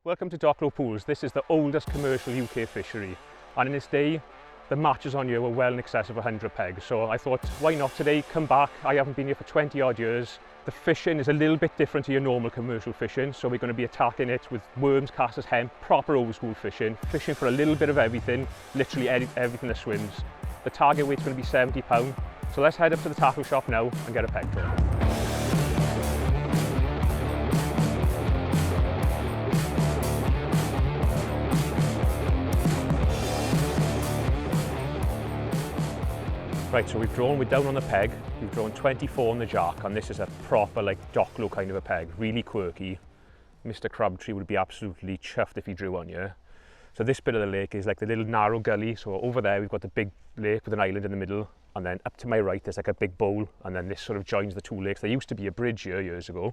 Welcome to Docklow Pools. This is the oldest commercial UK fishery, and in its day the matches on here were well in excess of 100 pegs, so I thought why not today come back. I haven't been here for 20 odd years. The fishing is a little bit different to your normal commercial fishing, so we're going to be attacking it with worms, casters, hemp, proper old school fishing for a little bit of everything, literally everything that swims. The target weight's going to be £70, so let's head up to the tackle shop now and get a peg drawn. Right, so we're down on the peg, we've drawn 24 on the jack, and this is a proper like Docklow kind of a peg, really quirky. Mr. Crabtree would be absolutely chuffed if he drew on here. So this bit of the lake is like the little narrow gully, so over there we've got the big lake with an island in the middle, and then up to my right there's like a big bowl, and then this sort of joins the two lakes. There used to be a bridge here years ago,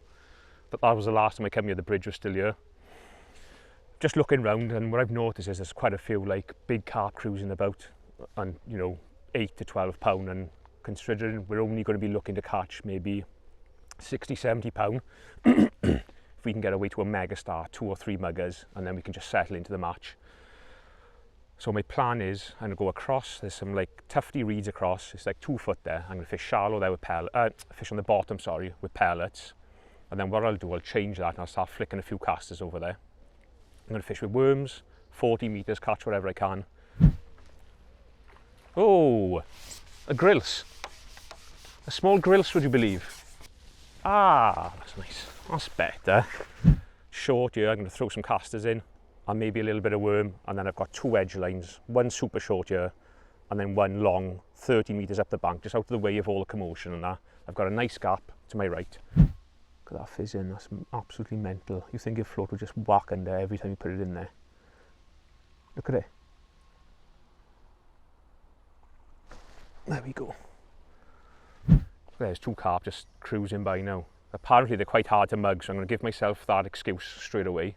but that was the last time I came here, the bridge was still here. Just looking round, and what I've noticed is there's quite a few like big carp cruising about, and you know, 8 to 12 pound, and considering we're only going to be looking to catch maybe 60-70 pound if we can get away to a mega star, 2 or 3 muggers, and then we can just settle into the match. So my plan is I'm going to go across, there's some like tufty reeds across, it's like 2 foot there. I'm going to fish shallow there with fish on the bottom, sorry, with pellets, and then what I'll do, I'll change that and I'll start flicking a few casters over there. I'm going to fish with worms, 40 metres, catch whatever I can. Oh, a grilse. A small grilse, would you believe? Ah, that's nice. That's better. Short here, I'm going to throw some casters in, and maybe a little bit of worm, and then I've got 2 edge lines, one super short here, and then one long, 30 metres up the bank, just out of the way of all the commotion and that. I've got a nice gap to my right. Look at that fizz in, that's absolutely mental. You think your float would just whack under every time you put it in there. Look at it. There we go. There's 2 carp just cruising by now. Apparently they're quite hard to mug, so I'm going to give myself that excuse straight away.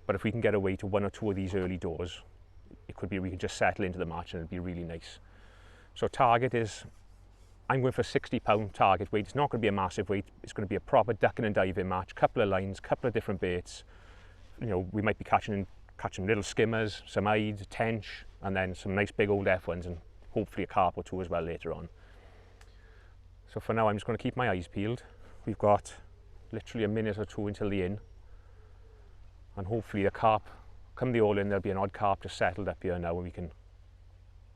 But if we can get away to 1 or 2 of these early doors, it could be we can just settle into the match and it'd be really nice. So target is, I'm going for £60 target weight. It's not going to be a massive weight. It's going to be a proper ducking and diving match. Couple of lines, couple of different baits. You know, we might be catching little skimmers, some ides, tench, and then some nice big old F1s, and hopefully a carp or 2 as well later on. So for now I'm just going to keep my eyes peeled. We've got literally a minute or 2 until the in, and hopefully a carp, come the all in, there'll be an odd carp just settled up here now and we can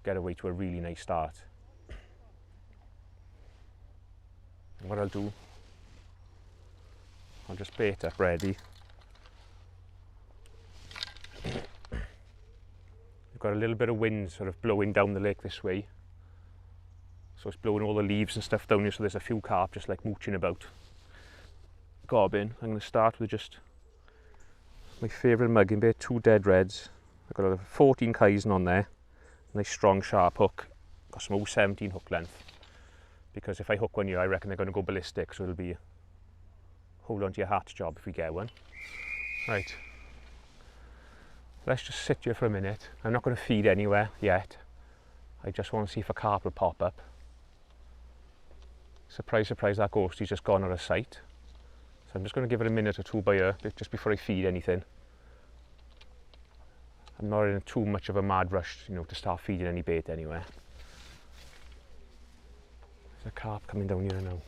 get away to a really nice start. And what I'll do, I'll just bait up ready. We've got a little bit of wind sort of blowing down the lake this way, so it's blowing all the leaves and stuff down here, so there's a few carp just like mooching about, gobbing. I'm going to start with just my favourite mugging bait, 2 dead reds. I've got a 14 Kaizen on there, nice strong sharp hook, got some 0.17 hook length, because if I hook one here I reckon they're going to go ballistic, so it'll be hold on to your hat job if we get one. Right. Let's just sit here for a minute. I'm not going to feed anywhere yet. I just want to see if a carp will pop up. Surprise, surprise, that ghostie's just gone out of sight. So I'm just going to give it a minute or 2 by here, just before I feed anything. I'm not in too much of a mad rush, you know, to start feeding any bait anywhere. There's a carp coming down here now.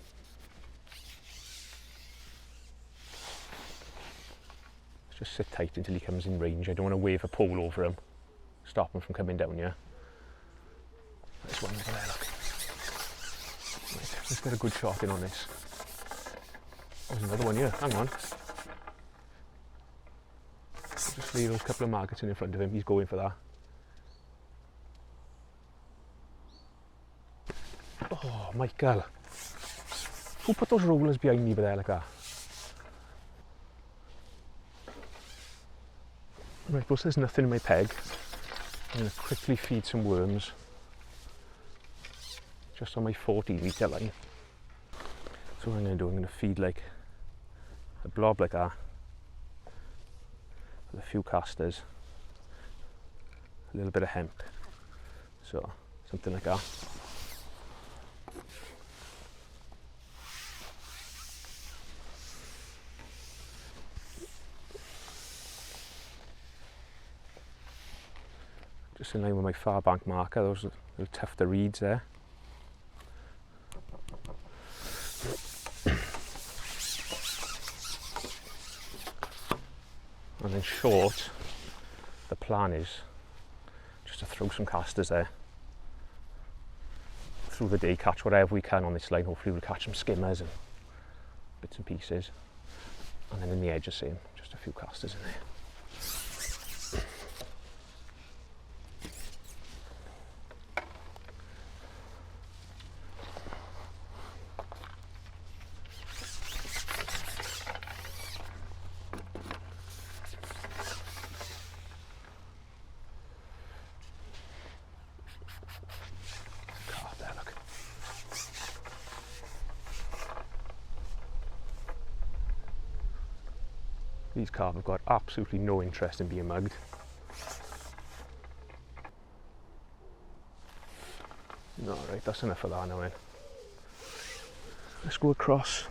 Just sit tight until he comes in range. I don't want to wave a pole over him, stop him from coming down here. There's one over there, look. Right, let's get a good shot in on this. There's another one here, hang on. Just leave a couple of maggots in front of him, he's going for that. Oh, Michael. Who put those rollers behind me there like that? Right, because there's nothing in my peg, I'm going to quickly feed some worms just on my 14 metre line. So what I'm going to do, I'm going to feed like a blob like that with a few casters, a little bit of hemp, so something like that. Just in line with my far bank marker, those little tuft of reeds there. And in short, the plan is just to throw some casters there. Through the day, catch whatever we can on this line. Hopefully we'll catch some skimmers and bits and pieces. And then in the edge the same, just a few casters in there. These carp have got absolutely no interest in being mugged. Alright, that's enough of that now then. Let's go across.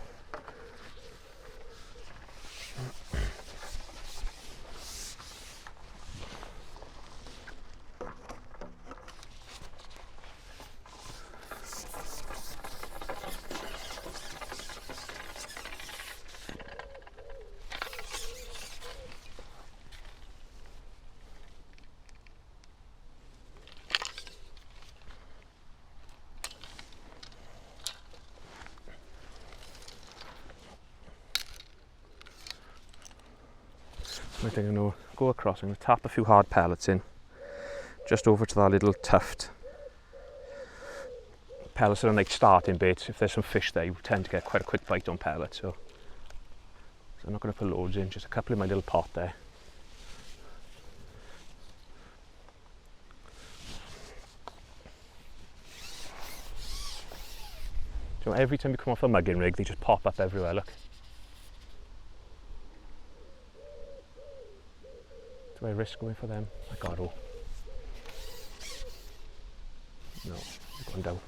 I think I'm going to go across and tap a few hard pellets in, just over to that little tuft. Pellets are like starting baits. If there's some fish there, you tend to get quite a quick bite on pellets. So I'm not going to put loads in, just a couple in my little pot there. So every time you come off a mugging rig, they just pop up everywhere, look. Do I risk going for them? I gotta. No, I'm going down.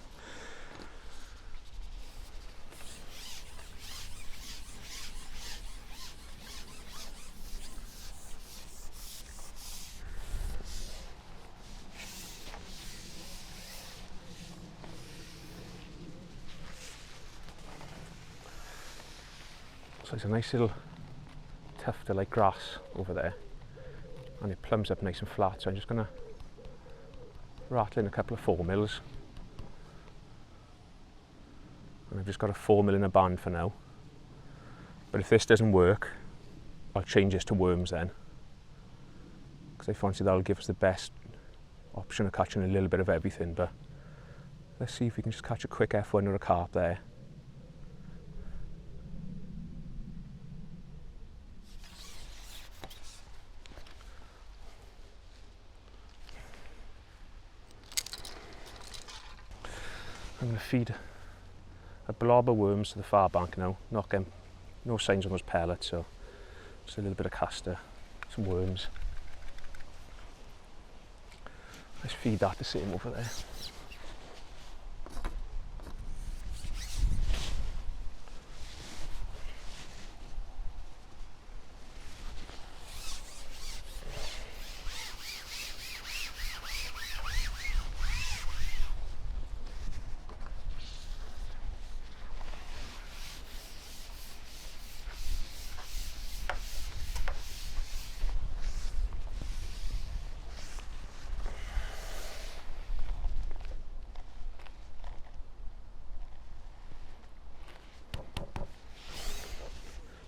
So it's a nice little tuft of like grass over there. And it plumps up nice and flat, so I'm just going to rattle in a couple of 4 mils. And I've just got a 4 mil in a band for now. But if this doesn't work, I'll change this to worms then. Because I fancy that'll give us the best option of catching a little bit of everything. But let's see if we can just catch a quick F1 or a carp there. I'm going to feed a blob of worms to the far bank now. Not getting no signs on those pellets, so just a little bit of caster, some worms. Let's feed that the same over there.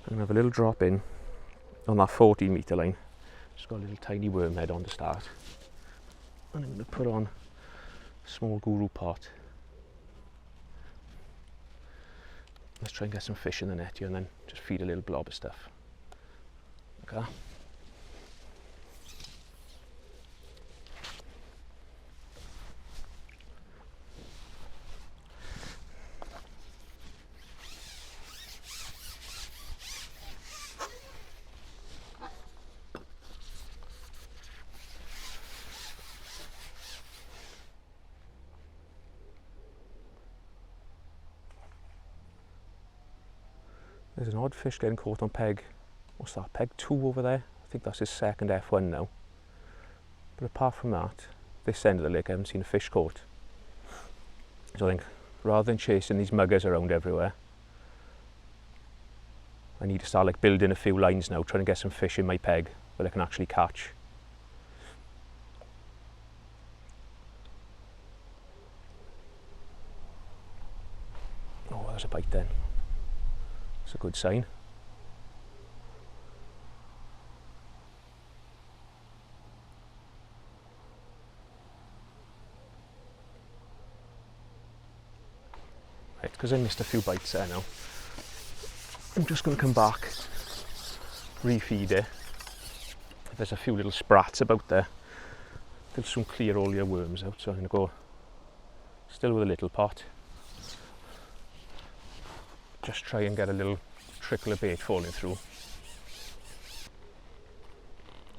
I'm going to have a little drop in on that 14 metre line. Just got a little tiny worm head on to start. And I'm going to put on a small guru pot. Let's try and get some fish in the net here and then just feed a little blob of stuff. Okay. There's an odd fish getting caught on peg, what's that, peg 2 over there? I think that's his second F1 now. But apart from that, this end of the lake I haven't seen a fish caught. So I think rather than chasing these muggers around everywhere, I need to start like building a few lines now, trying to get some fish in my peg that I can actually catch. Oh, there's a bite then. It's a good sign. Right, because I missed a few bites there now, I'm just going to come back, refeed it. There's a few little sprats about there. They'll soon clear all your worms out, so I'm going to go still with a little pot. Just try and get a little trickle of bait falling through.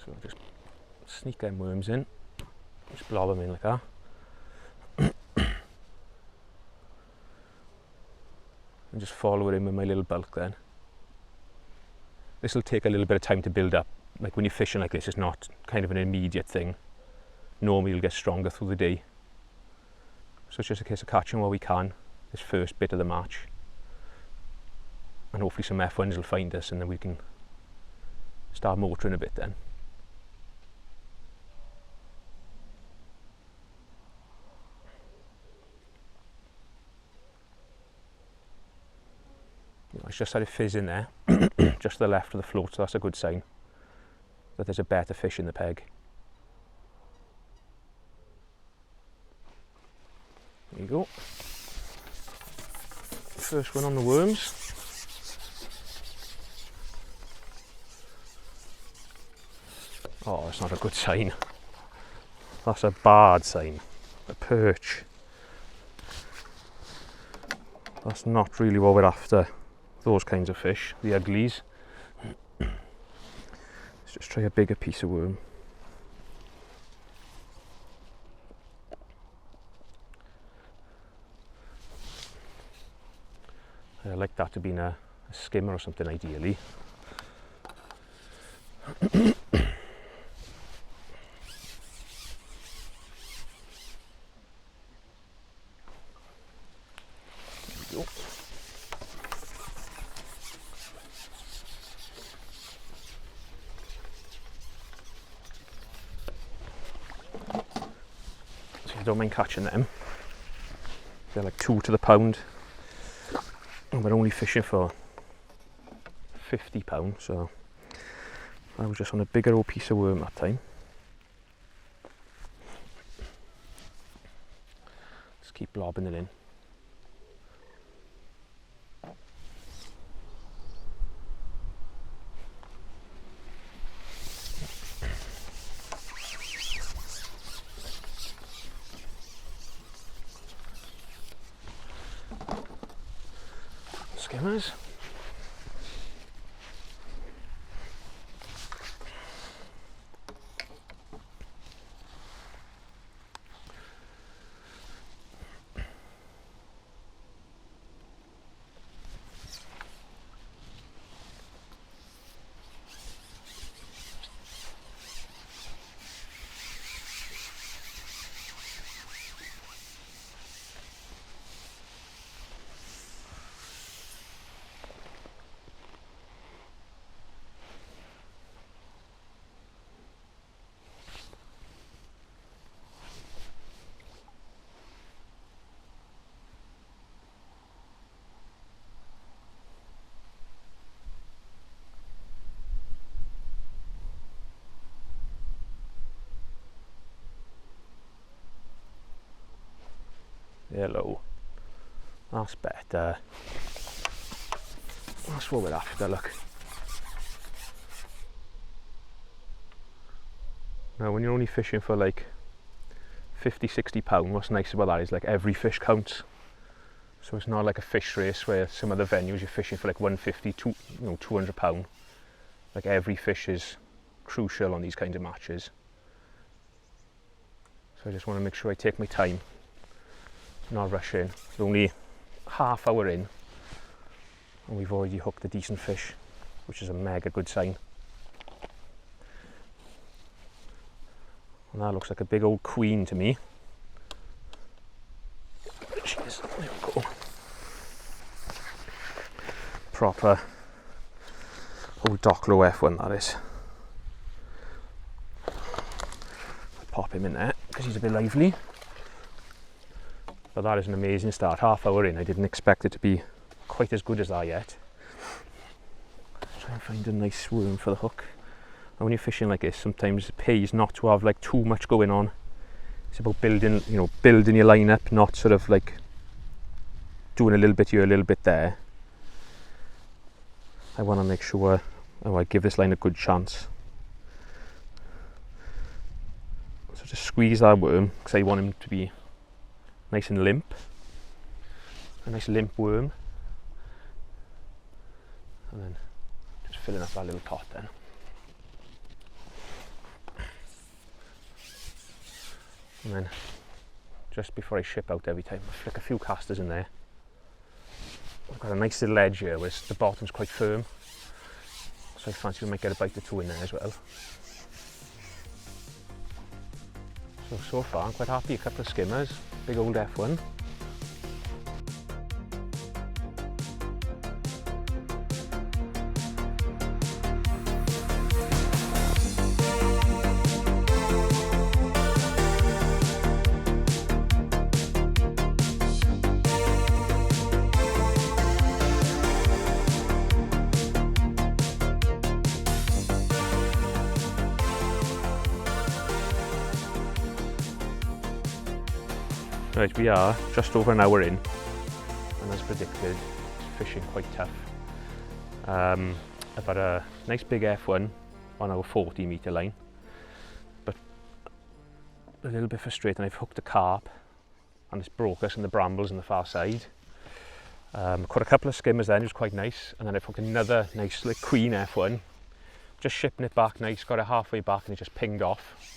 So just sneak them worms in, just blob them in like that. And just follow it in with my little bulk then. This will take a little bit of time to build up. Like when you're fishing like this, it's not kind of an immediate thing. Normally you'll get stronger through the day. So it's just a case of catching what we can, this first bit of the match. And hopefully some F1s will find us and then we can start motoring a bit then. I just had it fizz in there, just to the left of the float, so that's a good sign that there's a better fish in the peg. There you go. First one on the worms. Oh, that's not a good sign. That's a bad sign. A perch. That's not really what we're after. Those kinds of fish, the uglies. Let's just try a bigger piece of worm. I like that to be a skimmer or something ideally. I don't mind catching them. They're like 2 to the pound. And we're only fishing for £50, so I was just on a bigger old piece of worm that time. Just keep lobbing it in. Skimmers. Hello. That's better. That's what we're after, look. Now when you're only fishing for like 50, 60 pound, what's nice about that is like every fish counts. So it's not like a fish race where some other venues you're fishing for like 150, 200 pound. Like every fish is crucial on these kinds of matches. So I just want to make sure I take my time. Not rush in. It's only half hour in and we've already hooked a decent fish, which is a mega good sign. And that looks like a big old queen to me. There she is. There we go. Proper old Docklow F1 that is. I'll pop him in there because he's a bit lively. But that is an amazing start. Half hour in, I didn't expect it to be quite as good as that yet. Try and find a nice worm for the hook. And when you're fishing like this, sometimes it pays not to have like too much going on. It's about building, you know, building your line up, not sort of like doing a little bit here, a little bit there. I want to make sure I give this line a good chance. So just squeeze that worm because I want him to be nice and limp. A nice limp worm. And then just filling up that little pot then. And then just before I ship out every time, I flick a few casters in there. I've got a nice little edge here where the bottom's quite firm. So I fancy we might get a bite or two in there as well. So far I'm quite happy, a couple of skimmers, big old F1. Right, we are just over an hour in, and as predicted, fishing quite tough. I've had a nice big F1 on our 40 metre line, but a little bit frustrating. I've hooked a carp, and it's broke us in the brambles on the far side. Caught a couple of skimmers then, it was quite nice, and then I've hooked another nice like queen F1, just shipping it back nice, got it halfway back and it just pinged off.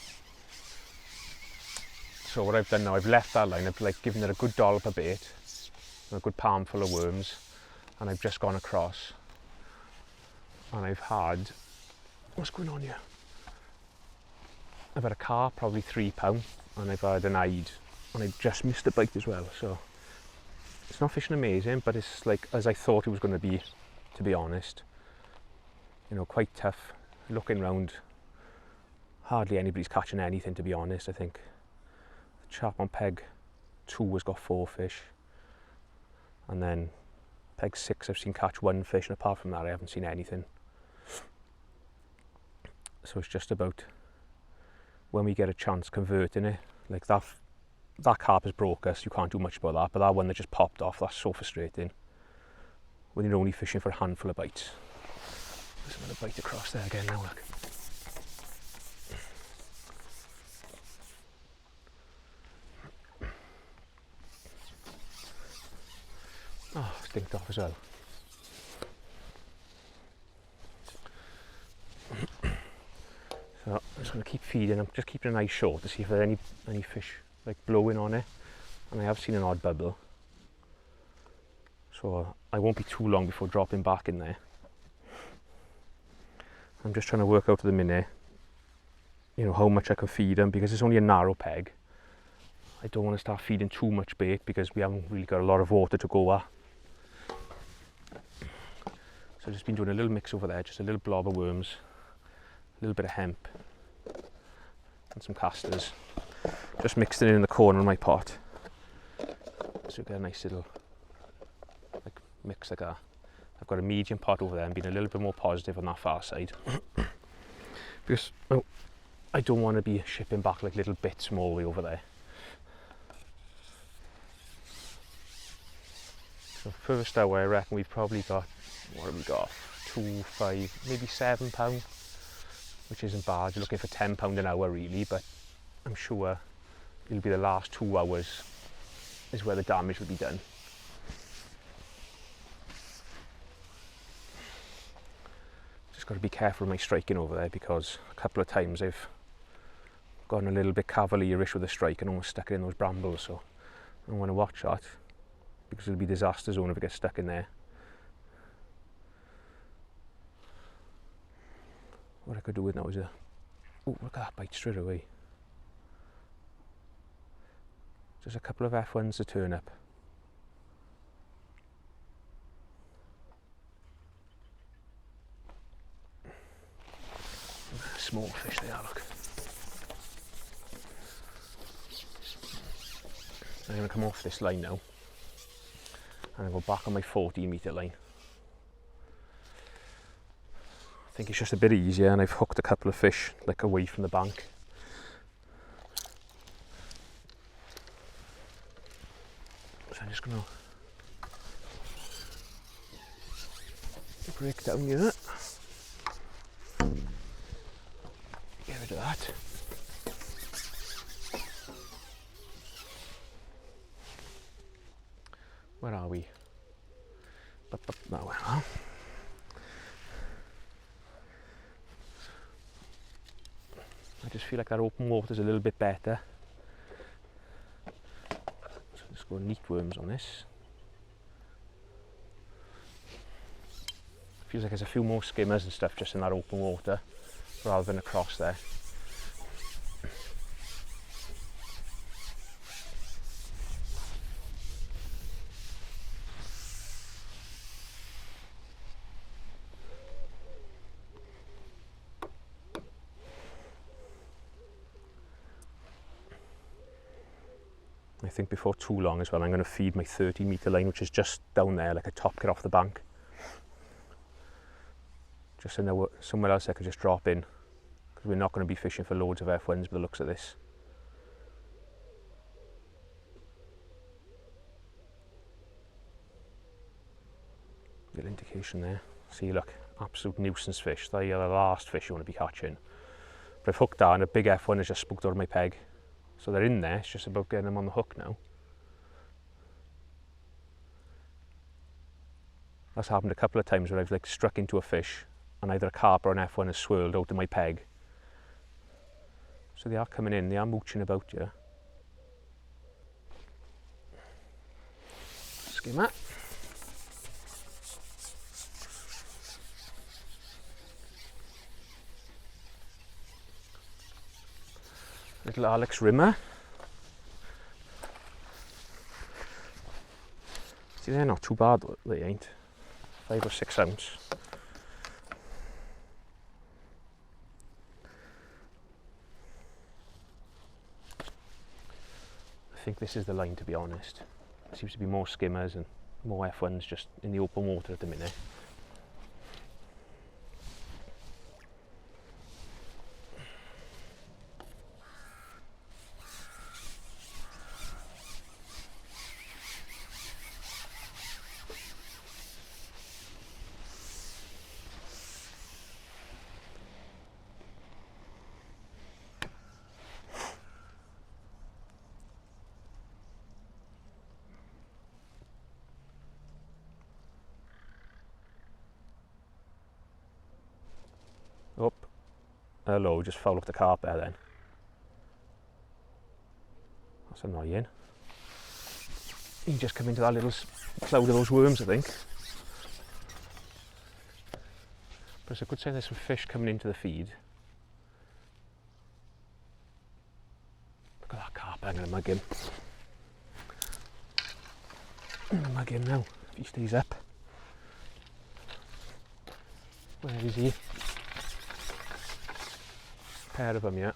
So what I've done now, I've left that line, I've like given it a good dollop of bait, and a good palm full of worms, and I've just gone across, and I've had, what's going on here? I've had a carp, probably £3, and I've had an eyed, and I've just missed a bite as well. So it's not fishing amazing, but it's like as I thought it was going to be honest. You know, quite tough. Looking round, hardly anybody's catching anything, to be honest. I think chap on peg 2 has got 4 fish, and then peg 6 I've seen catch 1 fish, and apart from that I haven't seen anything. So it's just about when we get a chance converting it. Like that carp has broke us, you can't do much about that, but that one that just popped off, that's so frustrating when you're only fishing for a handful of bites. There's another bite across there again now, look. Oh, stinked off as well. So I'm just going to keep feeding. I'm just keeping an eye short to see if there's any fish like blowing on it, and I have seen an odd bubble. So I won't be too long before dropping back in there. I'm just trying to work out at the minute, you know, how much I can feed them, because it's only a narrow peg. I don't want to start feeding too much bait because we haven't really got a lot of water to go at. So I've just been doing a little mix over there, just a little blob of worms, a little bit of hemp, and some casters. Just mixed it in the corner of my pot. So we get a nice little like mix like that. I've got a medium pot over there and been a little bit more positive on that far side. Because I don't want to be shipping back like little bits from all the way over there. So first hour I reckon we've probably got, what have we got? 2, 5, maybe £7, which isn't bad. You're looking for £10 an hour really, but I'm sure it'll be the last 2 hours is where the damage will be done. Just got to be careful with my striking over there, because a couple of times I've gotten a little bit cavalierish with the strike and almost stuck it in those brambles, so I want to watch that, because it'll be disaster zone if it gets stuck in there. What I could do with now is oh, look at that bite straight away. There's a couple of F1s to turn up. Small fish they are, look. I'm going to come off this line now and I'll go back on my 14-metre line. I think it's just a bit easier, and I've hooked a couple of fish like away from the bank. So I'm just going to break down here. Get rid of that. Where are we? Now we are. I just feel like that open water is a little bit better. So let's go neat worms on this. Feels like there's a few more skimmers and stuff just in that open water rather than across there. I think before too long as well, I'm going to feed my 30-metre line, which is just down there, like a top cut off the bank. Just so now somewhere else I could just drop in, because we're not going to be fishing for loads of F1s by the looks of this. Little indication there. See, look, absolute nuisance fish. They are the last fish you want to be catching. But I've hooked that and a big F1 has just spooked out of my peg. So they're in there, it's just about getting them on the hook now. That's happened a couple of times where I've like struck into a fish and either a carp or an F1 has swirled out of my peg. So they are coming in, they are mooching about you. Skimmer. Little Alex Rimmer. See, they're not too bad, they ain't. 5 or 6 ounce. I think this is the line, to be honest. There seems to be more skimmers and more F1s just in the open water at the minute. Up. Hello, just foul off the carp there then. That's annoying. He just come into that little cloud of those worms, I think. But it's a good sign there's some fish coming into the feed. Look at that carp, I'm going to mug him. I'm going to mug him now, if he stays up. Where is he? Pair of them, yeah.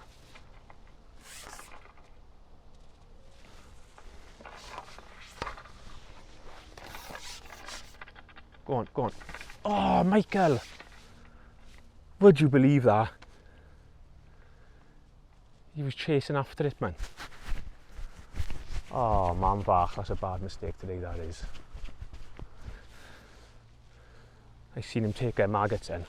Go on, go on. Oh, Michael! Would you believe that? He was chasing after it, man. Oh, man bach, that's a bad mistake today, that is. I seen him take their maggots in.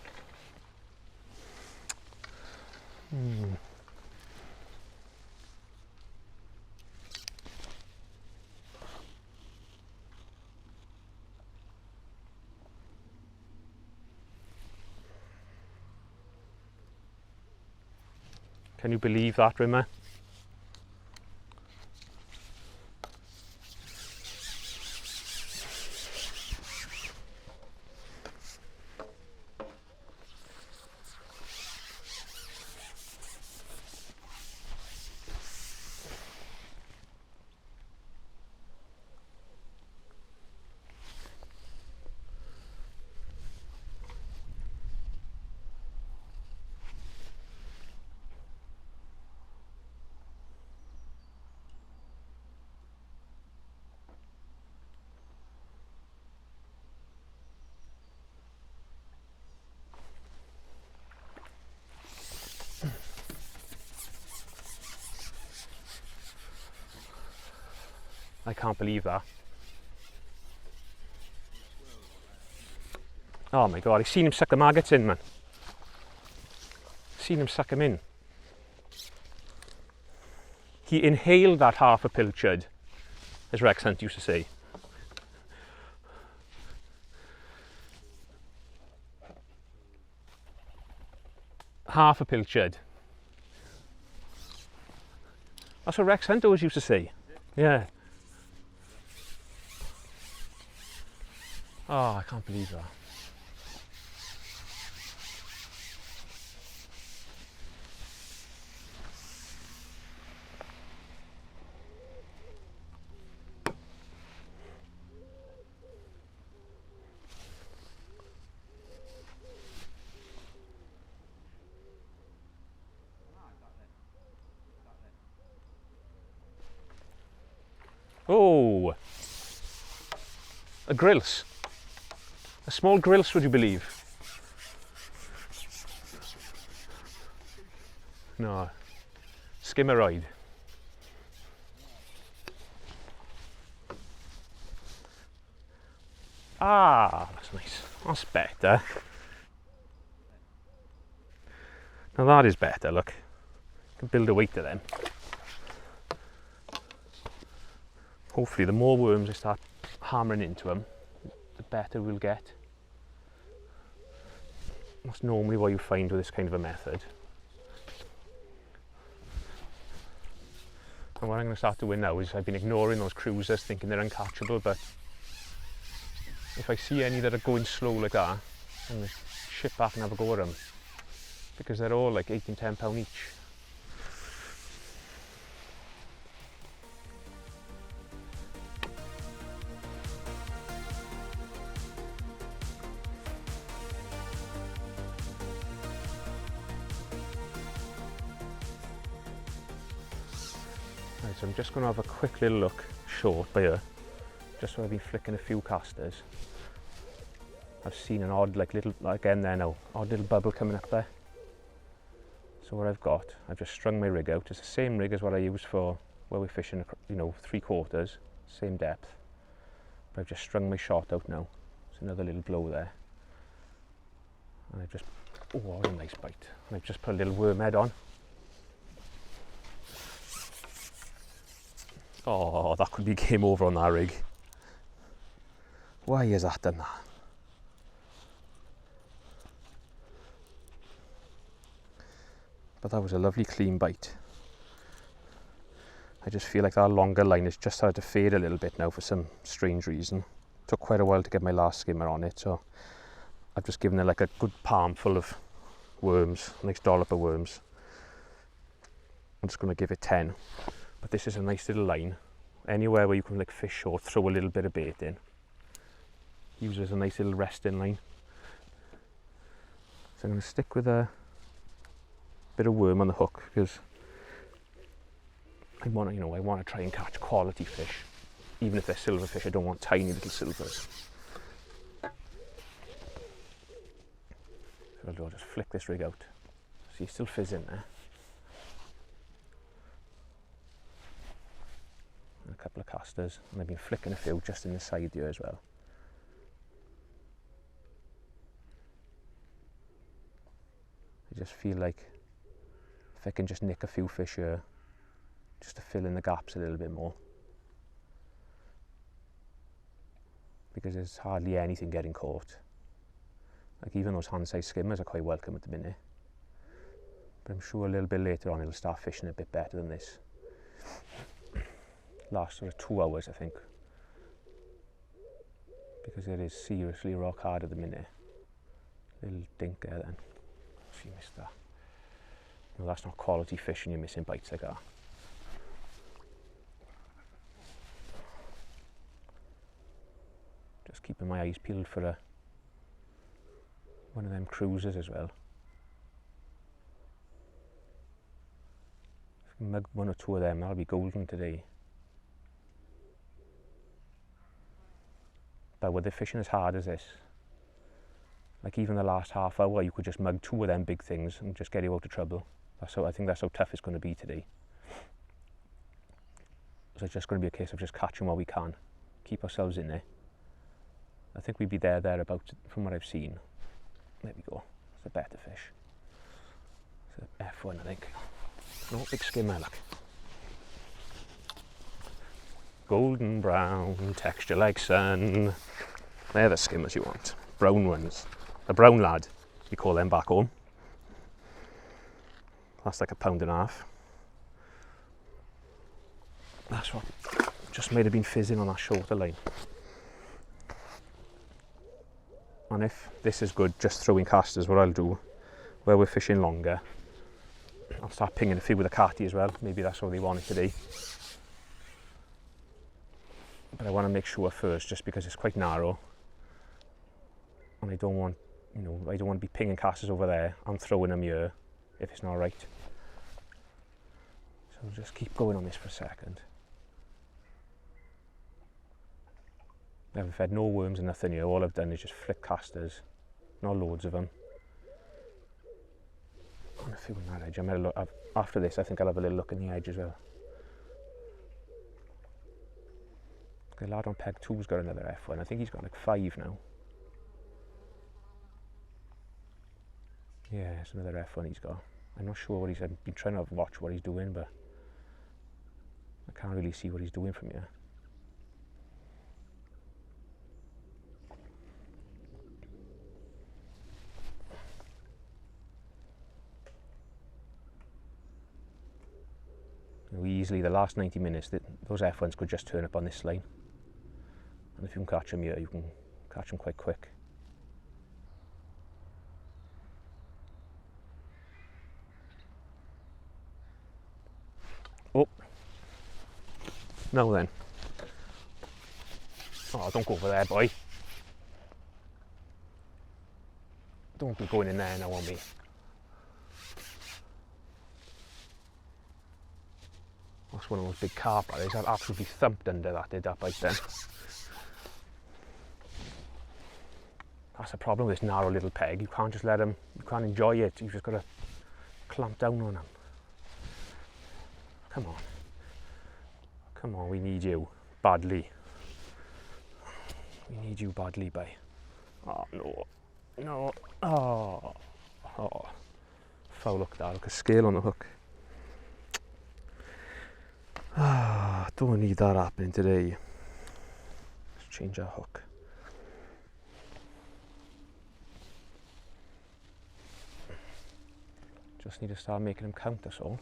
Can you believe that, Rimmer? I can't believe that. Oh my God, I've seen him suck the maggots in, man. Seen him suck them in. He inhaled that half a pilchard, as Rex Hunt used to say. Half a pilchard. That's what Rex Hunt always used to say. Yeah. Oh, I can't believe that. Oh, a grilse. A small grilse, would you believe? No, skimmeroid. Ah, that's nice. That's better. Now that is better, look. You can build a weight to them. Hopefully the more worms I start hammering into them, the better we'll get. That's normally what you find with this kind of a method. And what I'm going to start doing now is I've been ignoring those cruisers thinking they're uncatchable, but if I see any that are going slow like that, I'm going to ship back and have a go at them, because they're all like £8 and £10 each. Right, so I'm just going to have a quick little look short by here, just so I've been flicking a few casters. I've seen an odd, like little, again there now, odd little bubble coming up there. So what I've got, I've just strung my rig out. It's the same rig as what I used for where we're fishing, you know, 3/4, same depth. But I've just strung my shot out now. It's another little blow there. And I've just, oh, what a nice bite. And I've just put a little worm head on. Oh, that could be game over on that rig. Why is that done that? But that was a lovely clean bite. I just feel like that longer line has just started to fade a little bit now for some strange reason. Took quite a while to get my last skimmer on it, so I've just given it like a good palm full of worms, a nice dollop of worms. I'm just going to give it 10. But this is a nice little line. Anywhere where you can like fish or throw a little bit of bait in. Use it as a nice little resting line. So I'm going to stick with a bit of worm on the hook, because I want to, I want to try and catch quality fish. Even if they're silverfish, I don't want tiny little silvers. So I'll just flick this rig out. So you're still fizzing there. And a couple of casters, and I've been flicking a few just in the side here as well. I just feel like if I can just nick a few fish here, just to fill in the gaps a little bit more. Because there's hardly anything getting caught. Like even those hand-sized skimmers are quite welcome at the minute. But I'm sure a little bit later on it'll start fishing a bit better than this. Last sort of 2 hours, I think. Because it is seriously rock hard at the minute. Little dink there then. So you missed that. No, that's not quality fish and you're missing bites like that. Just keeping my eyes peeled for one of them cruisers as well. If I can mug 1 or 2 of them, that'll be golden today. But with the fishing as hard as this, like even the last half hour, you could just mug 2 of them big things and just get you out of trouble. I think that's how tough it's going to be today. So it's just going to be a case of just catching what we can, keep ourselves in there. I think we'd be thereabouts from what I've seen. There we go. It's a better fish. It's an F1, I think. No, big skimmer, look. Golden brown, texture like sun. They're the skimmers you want. Brown ones. A brown lad, we call them back home. That's like £1.50. That's what just might have been fizzing on that shorter line. And if this is good, just throwing casters, what I'll do, where we're fishing longer, I'll start pinging a few with a catty as well. Maybe that's how they want it today. But I want to make sure first, just because it's quite narrow, and I don't want, I don't want to be pinging casters over there and throwing them here if it's not right. So I'll just keep going on this for a second. I've had no worms and nothing here. All I've done is just flick casters, not loads of them. And a few on that edge. I might look, after this, I think I'll have a little look in the edge as well. The lad on peg 2's got another F1. I think he's got like 5 now. Yeah, it's another F1 he's got. I'm not sure what he's. I've been trying to watch what he's doing, but I can't really see what he's doing from here. Easily, the last 90 minutes, those F1s could just turn up on this line. And if you can catch them here, you can catch them quite quick. Oh, now then. Oh, don't go over there, boy. Don't be going in there now on me. That's one of those big carp barriers. I've absolutely thumped under that, did that bite then. That's the problem with this narrow little peg. You can't just let them, you can't enjoy it. You've just got to clamp down on them. Come on. Come on, we need you badly. We need you badly, bye. Oh, no. No. Oh. Oh. Foul look there. Look, a scale on the hook. Ah, don't need that happening today. Let's change our hook. Just need to start making them count, that's all.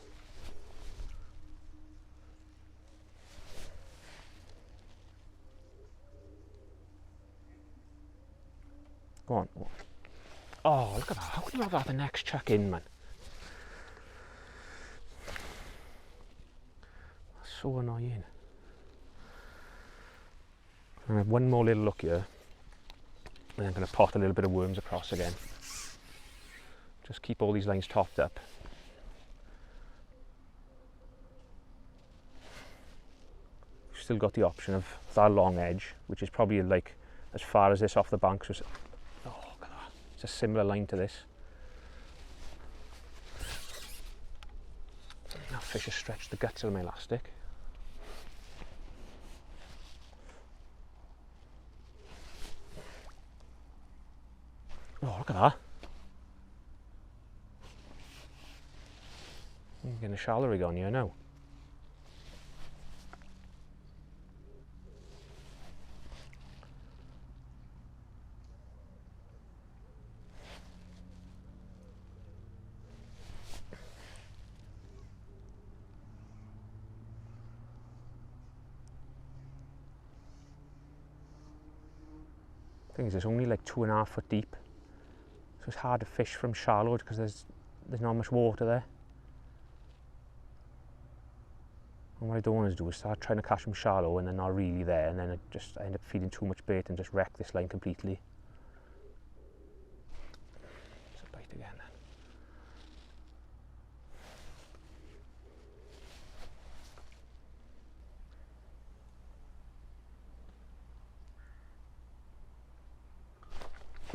Go on. Oh, look at that. How can you have that the next chuck in, man? So annoying. I have one more little look here, and I'm going to pot a little bit of worms across again. Just keep all these lines topped up. You've still got the option of that long edge, which is probably like as far as this off the bank. So oh, look at that. It's a similar line to this. That fish has stretched the guts of my elastic. Oh, look at that. I'm getting a shallow rig on here now. Thing is, it's only like 2.5 foot deep. So it's hard to fish from shallow because there's not much water there. And what I don't want to do is start trying to catch them shallow and they're not really there, and then I end up feeding too much bait and just wreck this line completely. It's a bite again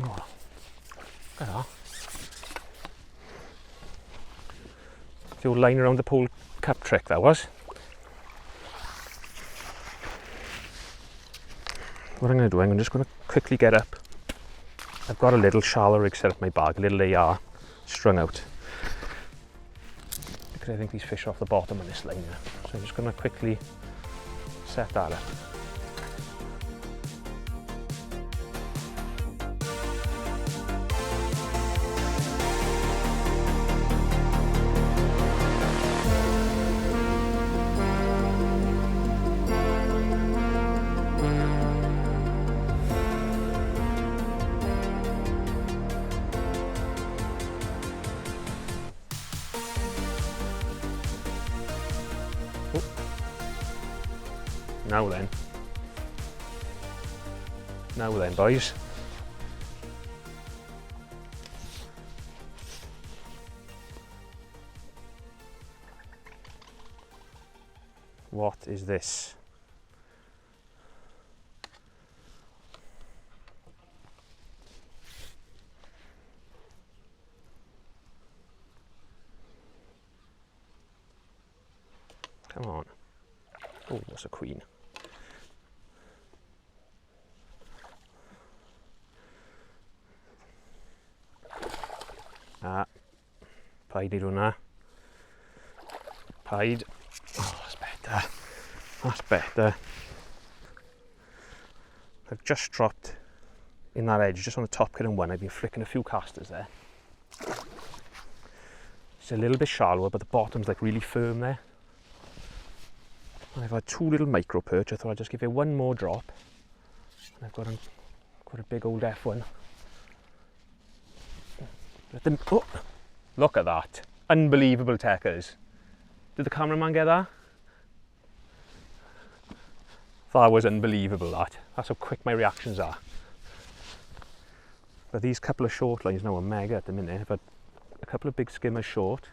then. Oh. Look at that. The old line around the pole cup trick that was. what I'm going to do, I'm just going to quickly get up. I've got a little shallow rig set up in my bag, a little AR strung out. Because I think these fish are off the bottom of this line here. So I'm just going to quickly set that up. Now then, boys. What is this? Come on. Oh, that's a queen. Paid it on that. Paid. Oh, that's better. That's better. I've just dropped in that edge, just on the top current one. I've been flicking a few casters there. It's a little bit shallower, but the bottom's like really firm there. And I've had 2 little micro perch. I thought I'd just give it one more drop. And I've got a big old F1. Oh, look at that. Unbelievable techers. Did the cameraman get that? That was unbelievable, that. That's how quick my reactions are. But these couple of short lines now are mega at the minute. I've had a couple of big skimmers short.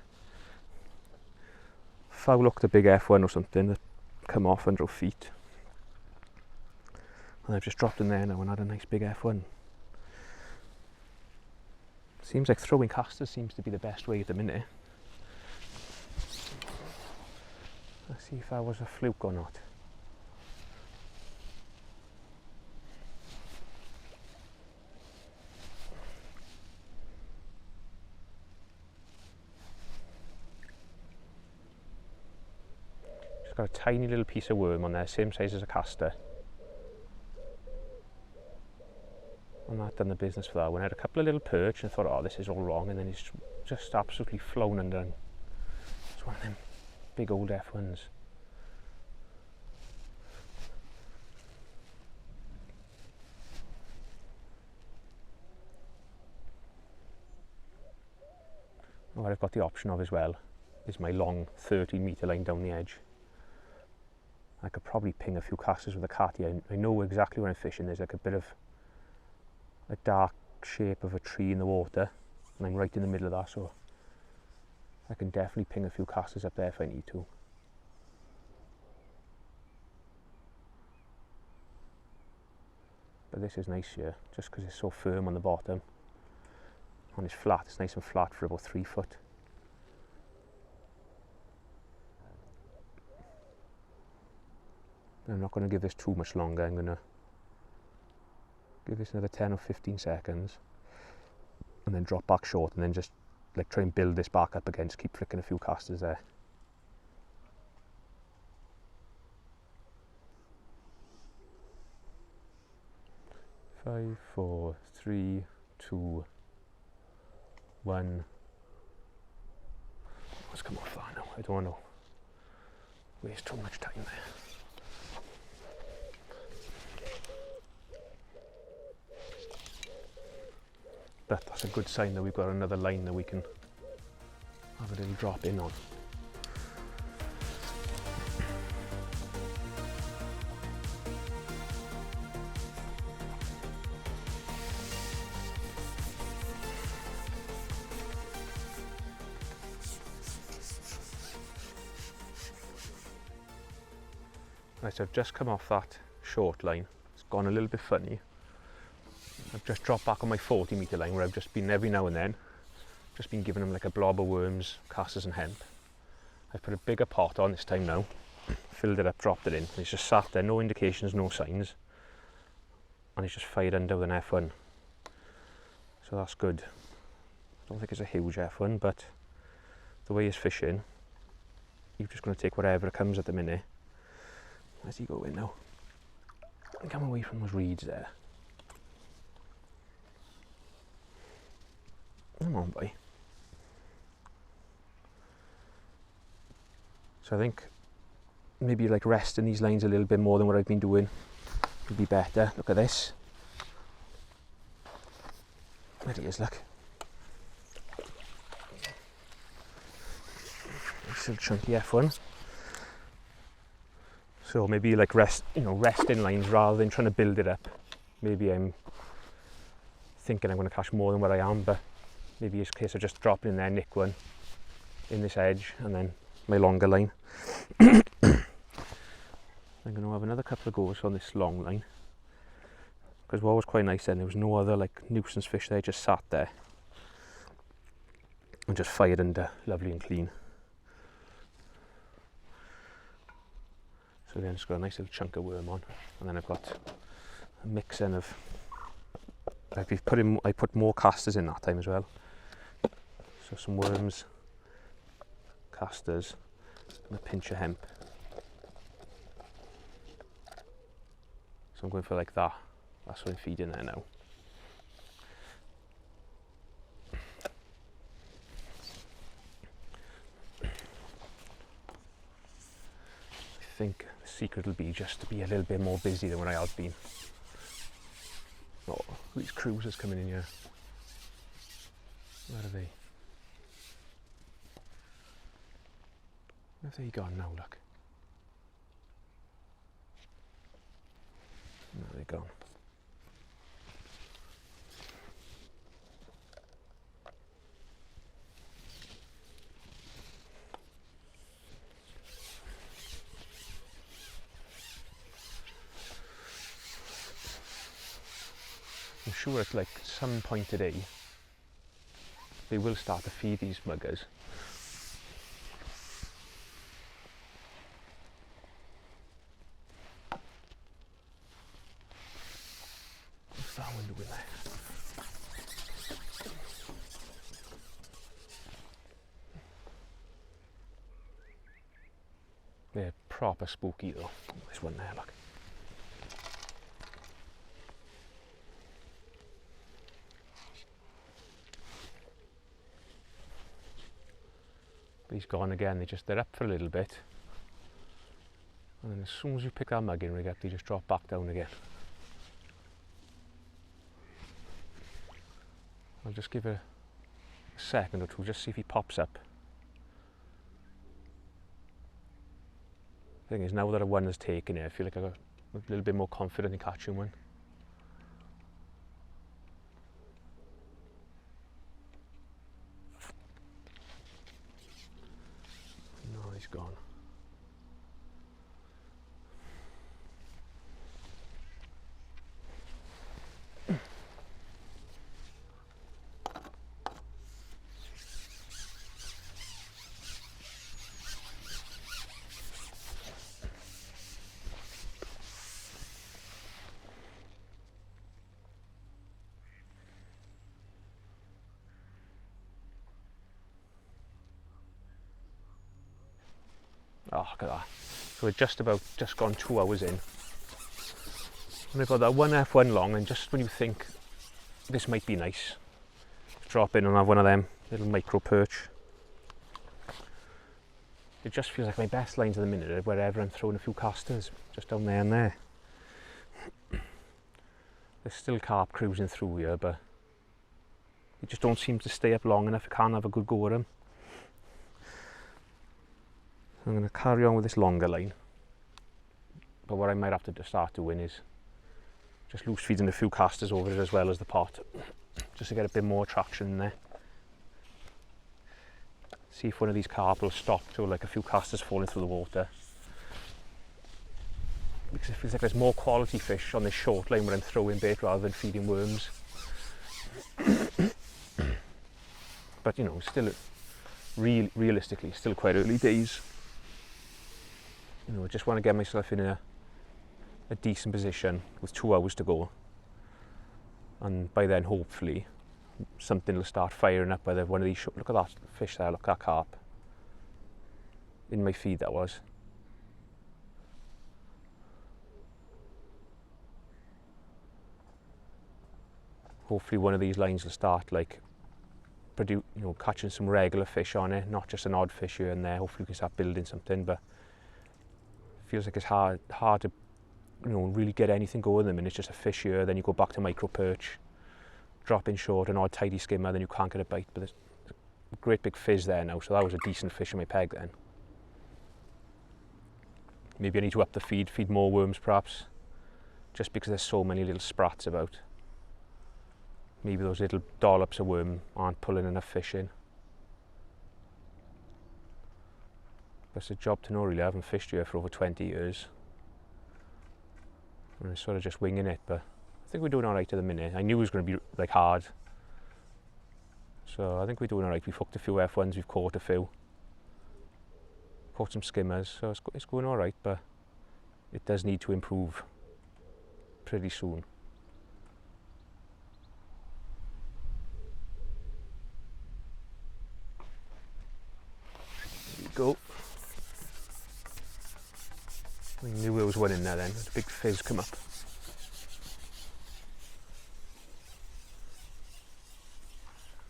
If I looked a big F1 or something that come off 100 feet. And I've just dropped in there now and had a nice big F1. Seems like throwing casters seems to be the best way at the minute. Let's see if that was a fluke or not. Just got a tiny little piece of worm on there, same size as a caster. And that done the business for that one. I had a couple of little perch and thought, oh, this is all wrong, and then it's just absolutely flown under. It's one of them big old F1s. What I've got the option of as well is my long 13-metre line down the edge. I could probably ping a few casters with a catty. I know exactly where I'm fishing. There's like a bit of a dark shape of a tree in the water, and I'm right in the middle of that, so I can definitely ping a few casters up there if I need to. But this is nice here, just because it's so firm on the bottom, and it's flat. It's nice and flat for about 3 foot. I'm not going to give this too much longer. I'm going to give this another 10 or 15 seconds and then drop back short, and then just like try and build this back up again. Just keep flicking a few casters there. Five, 4, 3, 2, 1. Let's come off that now. I don't want to waste too much time there. But that's a good sign that we've got another line that we can have a little drop in on. Right, so I've just come off that short line. It's gone a little bit funny. I've just dropped back on my 40-metre line, where I've just been every now and then, just been giving them like a blob of worms, casters and hemp. I've put a bigger pot on this time now, filled it up, dropped it in. It's just sat there, no indications, no signs. and he's just fired under with an F1. So that's good. I don't think it's a huge F1, but the way he's fishing, you're just going to take whatever comes at the minute. Where's he going now? Come away from those reeds there. Come on, boy. So I think maybe like resting these lines a little bit more than what I've been doing would be better. Look at this. There he is, look. Nice little chunky F1. So maybe like resting lines rather than trying to build it up. Maybe I'm thinking I'm going to catch more than what I am, but maybe it's a case of just dropping in there, nick one in this edge, and then my longer line. I'm going to have another couple of goes on this long line, because what was quite nice then, there was no other like nuisance fish there, just sat there and just fired under, lovely and clean. So then I've just got a nice little chunk of worm on, and then I've got a mix in of, I put more casters in that time as well. So some worms, casters, and a pinch of hemp. So I'm going for like that. That's what I'm feeding there now. I think the secret will be just to be a little bit more busy than what I have been. Oh, these cruisers coming in here. Where are they? Where have they gone now, look? No, they're gone. I'm sure at like some point today they will start to feed these muggers. What's that one doing there? They're proper spooky though. There's one there, look. He's gone again. They're up for a little bit, and then as soon as you pick that mugging rig up, they just drop back down again. I'll just give it a second or two, just see if he pops up. The thing is, now that one has taken it, I feel like I got a little bit more confident in catching one. Gone. Oh, look at that. So we're just gone 2 hours in. And we've got that one F1 long, and just when you think this might be nice, drop in and have one of them little micro perch. It just feels like my best lines at the minute are wherever I'm throwing a few casters, just down there and there. There's still carp cruising through here, but they just don't seem to stay up long enough. I can't have a good go at them. I'm going to carry on with this longer line, but what I might have to start doing is just loose feeding a few casters over it as well as the pot, just to get a bit more traction in there. See if one of these carp will stop to like a few casters falling through the water, because it feels like there's more quality fish on this short line when I'm throwing bait rather than feeding worms. But you know, still realistically still quite early days. You know, I just want to get myself in a decent position with 2 hours to go and by then hopefully something will start firing up, whether one of these, look at that fish there, look at that carp in my feed that was. Hopefully one of these lines will start like catching some regular fish on it, not just an odd fish here and there. Hopefully we can start building something, but it feels like it's hard to really get anything going them, and it's just a fish here, then you go back to micro perch, drop in short, an odd tidy skimmer, then you can't get a bite. But there's a great big fizz there now, so that was a decent fish in my peg then. Maybe I need to up the feed more worms perhaps, just because there's so many little sprats about. Maybe those little dollops of worm aren't pulling enough fish in. But it's a job to know really. I haven't fished here for over 20 years. And I'm sort of just winging it, but I think we're doing all right at the minute. I knew it was going to be like hard. So I think we're doing all right. We've hooked a few F1s, we've caught a few. Caught some skimmers, so it's going all right, but it does need to improve pretty soon. Go. I knew there was one in there then. There's a big fizz come up.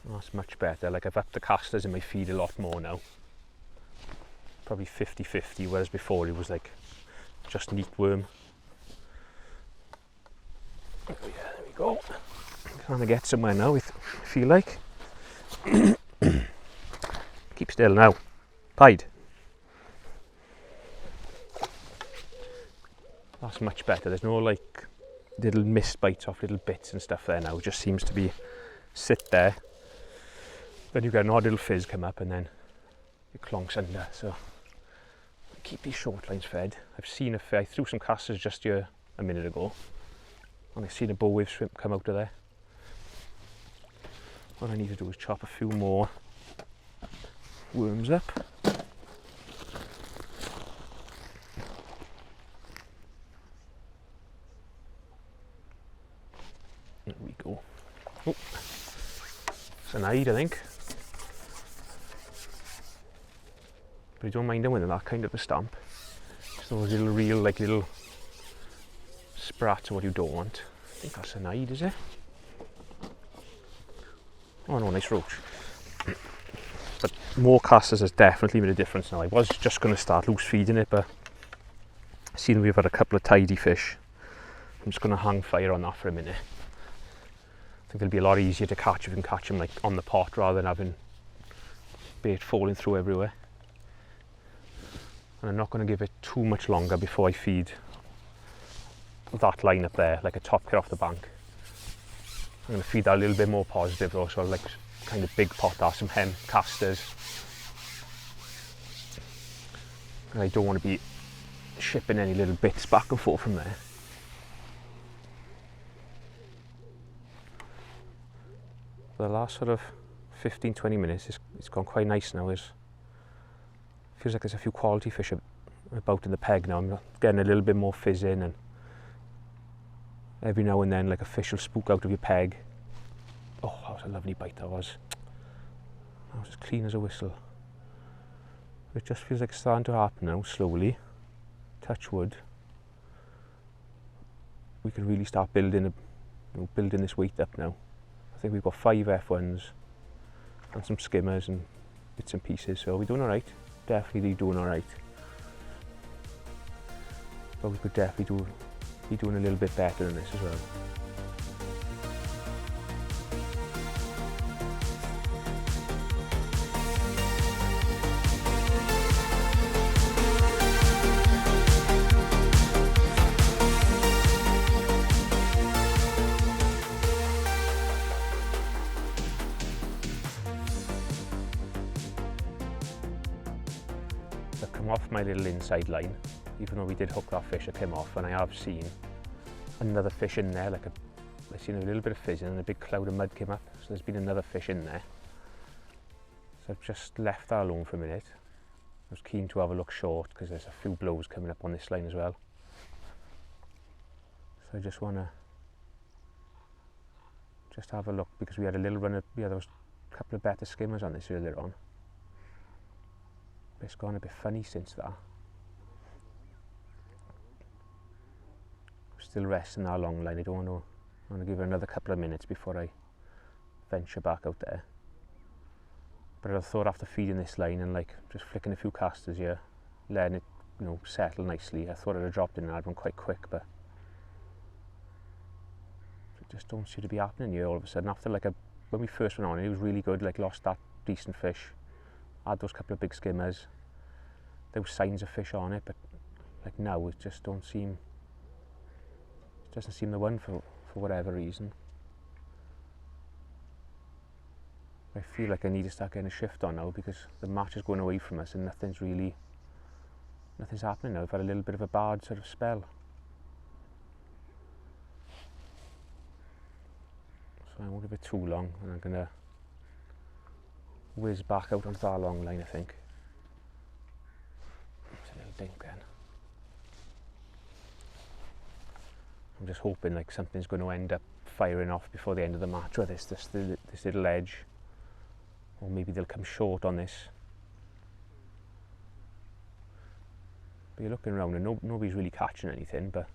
That's much better. Like, I've upped the casters in my feed a lot more now. Probably 50-50, whereas before it was like just neat worm. Oh yeah, there we go. Trying to get somewhere now, I feel like. Keep still now. Pied. That's much better. There's no like little missed bites off little bits and stuff there now. It just seems to be sit there. Then you get an odd little fizz come up and then it clonks under. So keep these short lines fed. I've seen I threw some casters just here a minute ago, and I've seen a bow wave shrimp come out of there. What I need to do is chop a few more worms up. There we go. Oh, it's an eyed, I think. But I don't mind them with that kind of a stamp. Just those little real, like little sprats are what you don't want. I think that's an eyed, is it? Oh no, nice roach. But more casters has definitely made a difference now. I was just going to start loose feeding it, but seeing we've had a couple of tidy fish, I'm just going to hang fire on that for a minute. I think it'll be a lot easier to catch if you can catch them like on the pot rather than having bait falling through everywhere. And I'm not going to give it too much longer before I feed that line up there, like a top cut off the bank. I'm going to feed that a little bit more positive though, so like kind of big pot there, some hem casters. And I don't want to be shipping any little bits back and forth from there. For the last sort of 15-20 minutes, it's gone quite nice now. Feels like there's a few quality fish about in the peg now. I'm getting a little bit more fizz in, and every now and then like a fish will spook out of your peg. Oh, that was a lovely bite that was. That was as clean as a whistle. It just feels like it's starting to happen now, slowly. Touch wood. We can really start building this weight up now. I think we've got 5 F1s and some skimmers and bits and pieces, so we're doing all right. Definitely doing all right. But we could definitely be doing a little bit better than this as well. Come off my little inside line, even though we did hook that fish, it came off, and I have seen another fish in there, I've seen a little bit of fizzing and a big cloud of mud came up, so there's been another fish in there. So I've just left that alone for a minute. I was keen to have a look short because there's a few blows coming up on this line as well. So I just want to just have a look, because we had a little run of, there was a couple of better skimmers on this earlier on. But it's gone a bit funny since that. Still resting our long line. I want to give her another couple of minutes before I venture back out there. But I thought after feeding this line and like just flicking a few casters here, letting it, you know, settle nicely, I thought I'd have dropped in and had one quite quick, but it just don't seem to be happening here all of a sudden. After like when we first went on, it was really good, like lost that decent fish, had those couple of big skimmers, there were signs of fish on it, but like now it just doesn't seem the one for whatever reason. I feel like I need to start getting a shift on now, because the match is going away from us and nothing's happening now. I've had a little bit of a bad sort of spell. So I won't give it too long, and I'm going to whiz back out onto our long line, I think. It's a little dink then. I'm just hoping like something's going to end up firing off before the end of the match, or this little edge, or maybe they'll come short on this. But you're looking around and nobody's really catching anything, but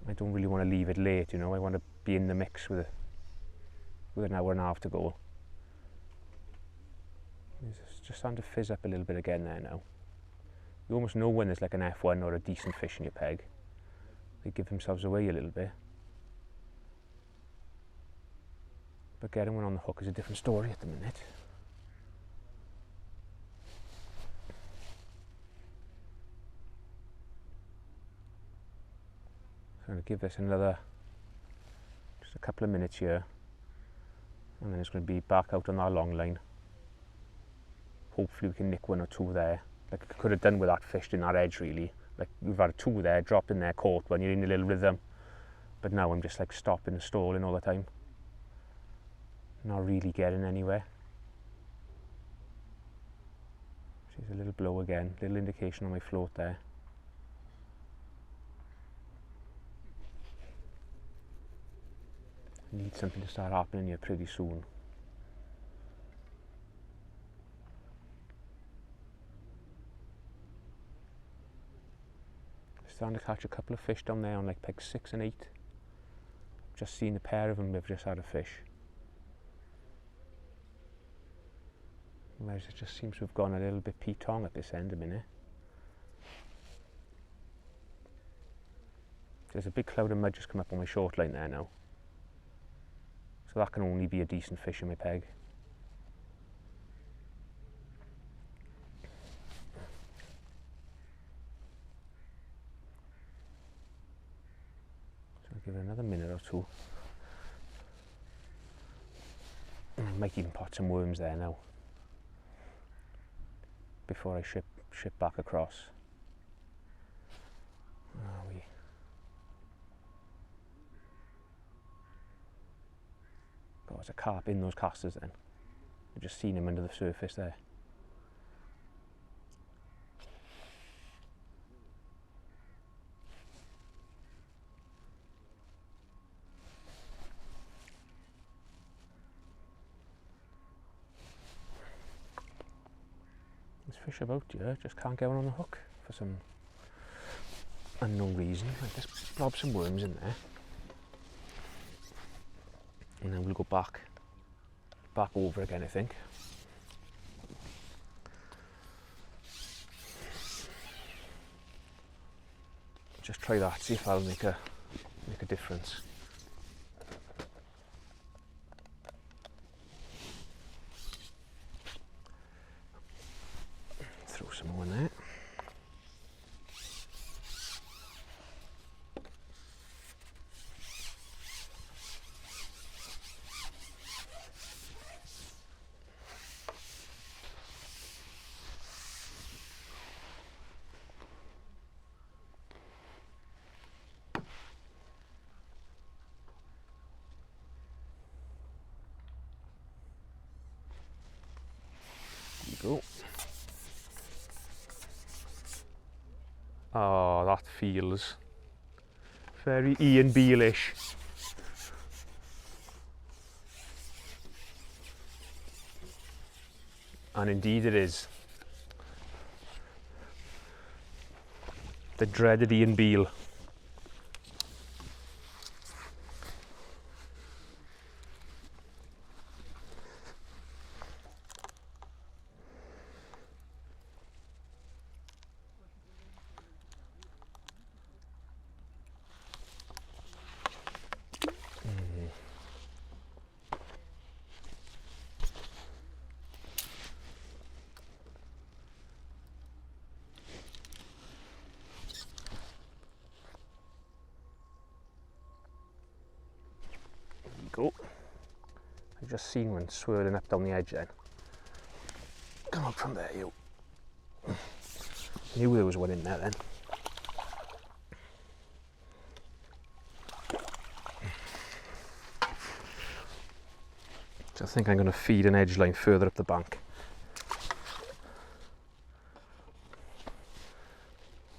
I don't really want to leave it late, you know. I want to be in the mix with an hour and a half to go. It's just starting to fizz up a little bit again there now. You almost know when there's like an F1 or a decent fish in your peg. They give themselves away a little bit. But getting one on the hook is a different story at the minute. So I'm going to give this just a couple of minutes here, and then it's going to be back out on our long line. Hopefully we can nick one or two there, like I could have done with that fish in that edge really. Like we've had two there, dropped in there, caught when you're in a little rhythm. But now I'm just like stopping and stalling all the time. Not really getting anywhere. She's a little blow again, little indication on my float there. I need something to start happening here pretty soon. Starting to catch a couple of fish down there on like pegs 6 and 8. Just seen a pair of them, they've just had a fish. Whereas it just seems to have gone a little bit petong at this end a minute. There's a big cloud of mud just come up on my short line there now. So that can only be a decent fish in my peg. Give it another minute or two. I might even pot some worms there now before I ship back across. Oh, there's a carp in those casters then. I've just seen him under the surface there. Fish about here, just can't get one on the hook for some unknown reason. Right, let's lob some worms in there, and then we'll go back over again, I think. Just try that, see if that'll make a difference. Throw some more in there. There you go. Oh, that feels very Ian Beale-ish. And indeed it is. The dreaded Ian Beale. Go. I've just seen one swirling up down the edge then. Come up from there, you. Knew there was one in there then. So I think I'm going to feed an edge line further up the bank.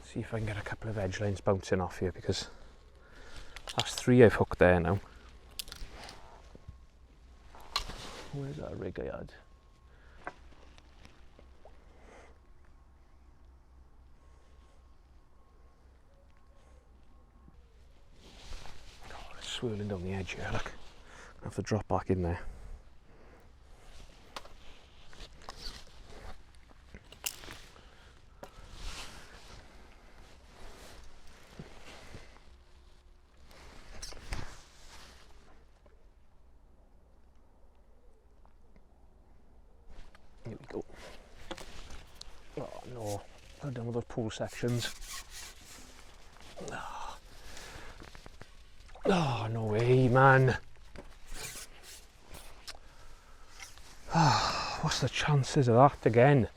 See if I can get a couple of edge lines bouncing off here, because that's 3 I've hooked there now. Where's that rig I had? Oh, it's swirling down the edge here, look. I have to drop back in there. Here we go. Oh no, I'm done with those pool sections. Oh, no way, man. What's the chances of that again?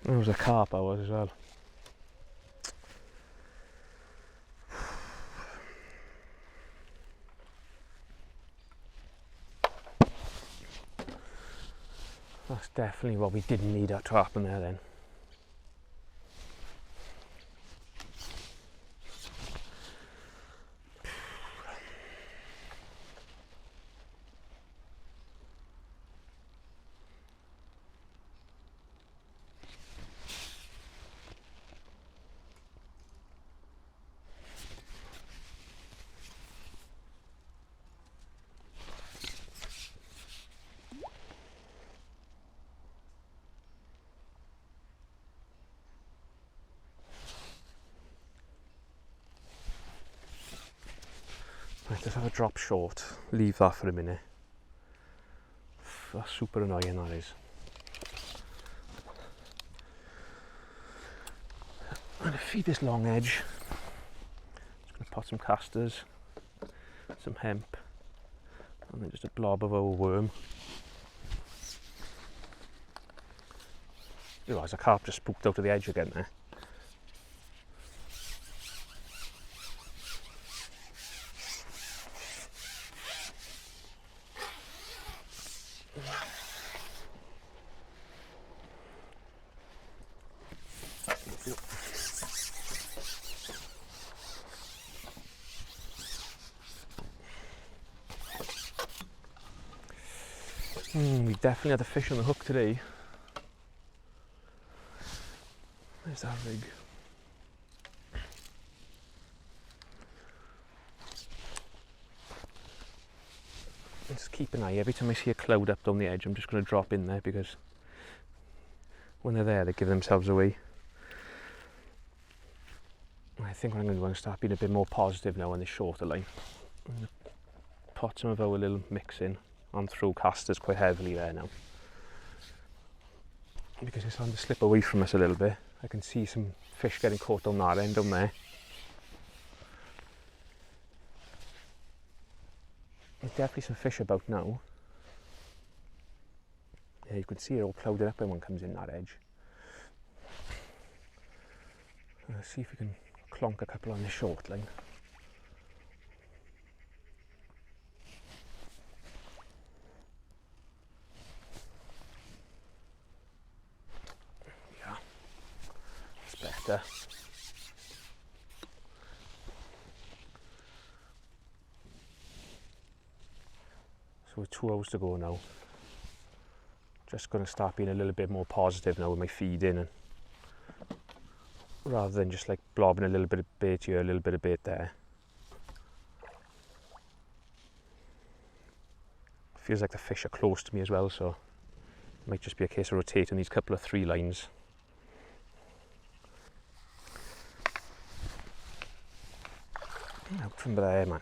There was a carp I was as well. That's definitely what we didn't need that to happen there then. Right, let's have a drop short, leave that for a minute. That's super annoying, that is. I'm going to feed this long edge. Just going to pot some casters, some hemp, and then just a blob of old worm. You realise a carp just spooked out of the edge again there. We definitely had a fish on the hook today. Where's that rig? Just keep an eye. Every time I see a cloud up down the edge, I'm just going to drop in there, because when they're there, they give themselves away. I think what I'm going to do is start being a bit more positive now on this shorter line. I'm going to pot some of our little mix in and throw casters quite heavily there now, because it's starting to slip away from us a little bit. I can see some fish getting caught on that end down there. There's definitely some fish about now. Yeah, you can see it all clouded up when one comes in that edge. Let's see if we can clonk a couple on the short line. Yeah. So with 2 hours to go now, just going to start being a little bit more positive now with my feeding, and rather than just like blobbing a little bit of bait here, a little bit of bait there. Feels like the fish are close to me as well, so it might just be a case of rotating these couple of 3 lines. Out from there, man.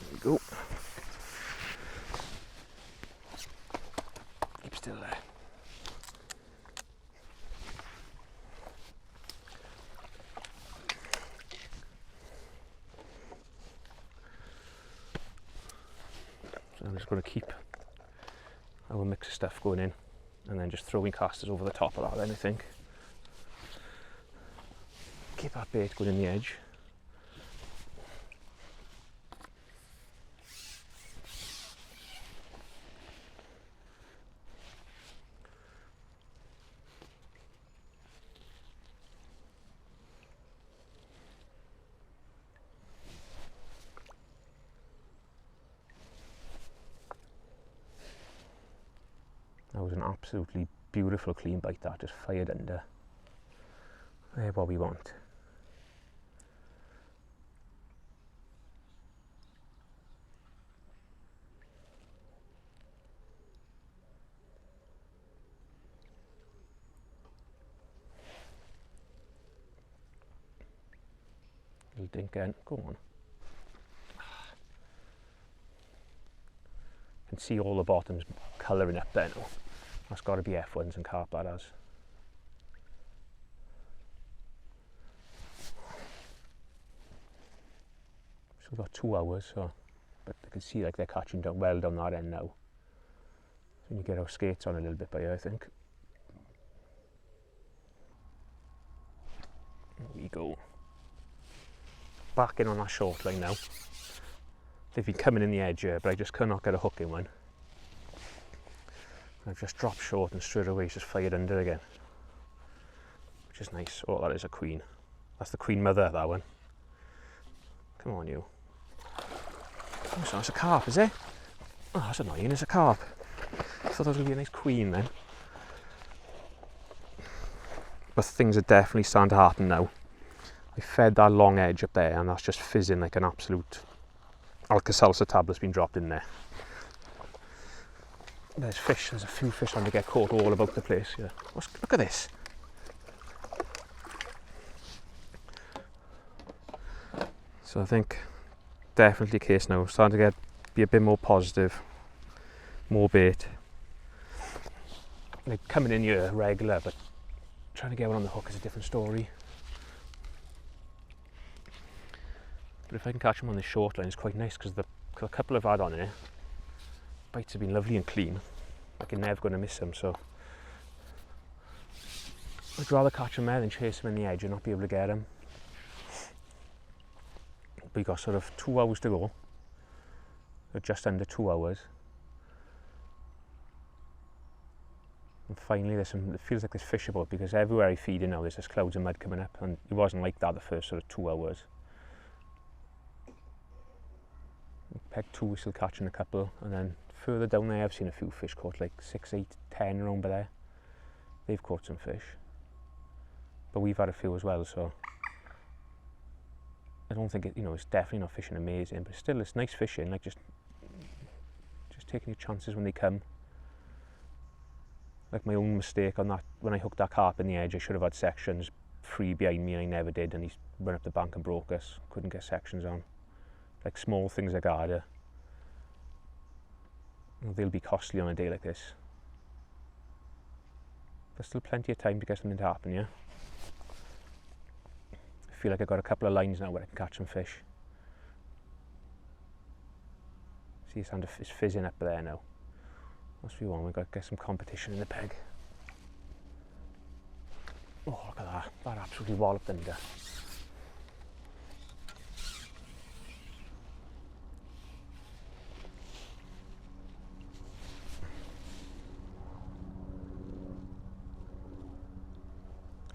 There we go. Keep still there. So I'm just going to keep our mix of stuff going in, and then just throwing casters over the top of that then, I think. Keep that bait going in the edge. That was an absolutely beautiful clean bite, that just fired under. There, what we want. Little dink in, go on. Can see all the bottoms colouring up there now. That's got to be F1s and carp, that has. So we've got 2 hours, so, but I can see like they're catching down well down that end now. So we need to get our skates on a little bit by here, I think. There we go. Back in on that short line now. They've been coming in the edge here, but I just could not get a hook in one. I've just dropped short and straight away it's just fired under again, which is nice. Oh, that is a queen. That's the queen mother, that one. Come on, you. Oh, so that's a carp, is it? Oh, that's annoying, it's a carp. I thought that was going to be a nice queen then. But things are definitely starting to happen now. I fed that long edge up there and that's just fizzing like an absolute Alka-Seltzer tablet's been dropped in there. There's fish, there's a few fish trying to get caught all about the place here. Look at this. So I think definitely the case now. Starting to be a bit more positive, more bait. Like coming in here regular, but trying to get one on the hook is a different story. But if I can catch them on the short line, it's quite nice because the couple I've had on here, bites have been lovely and clean. Like you're never going to miss them, so I'd rather catch them there than chase them in the edge and not be able to get them. We've got sort of 2 hours to go, or just under 2 hours. And finally it feels like there's fish about, because everywhere I feed in now there's just clouds of mud coming up, and it wasn't like that the first sort of 2 hours. Peg 2, we're still catching a couple, and then further down there I've seen a few fish caught, like 6, 8, 10 around by there. They've caught some fish, but we've had a few as well, so I don't think it's definitely not fishing amazing, but still it's nice fishing, like just taking your chances when they come. Like my own mistake on that, when I hooked that carp in the edge, I should have had sections free behind me and I never did, and he's run up the bank and broke us, couldn't get sections on. Like small things like that, they'll be costly on a day like this. There's still plenty of time to get something to happen, yeah? I feel like I've got a couple of lines now where I can catch some fish. See, it's fizzing up there now. That's what we want, we've got to get some competition in the peg. Oh, look at that, that absolutely walloped under.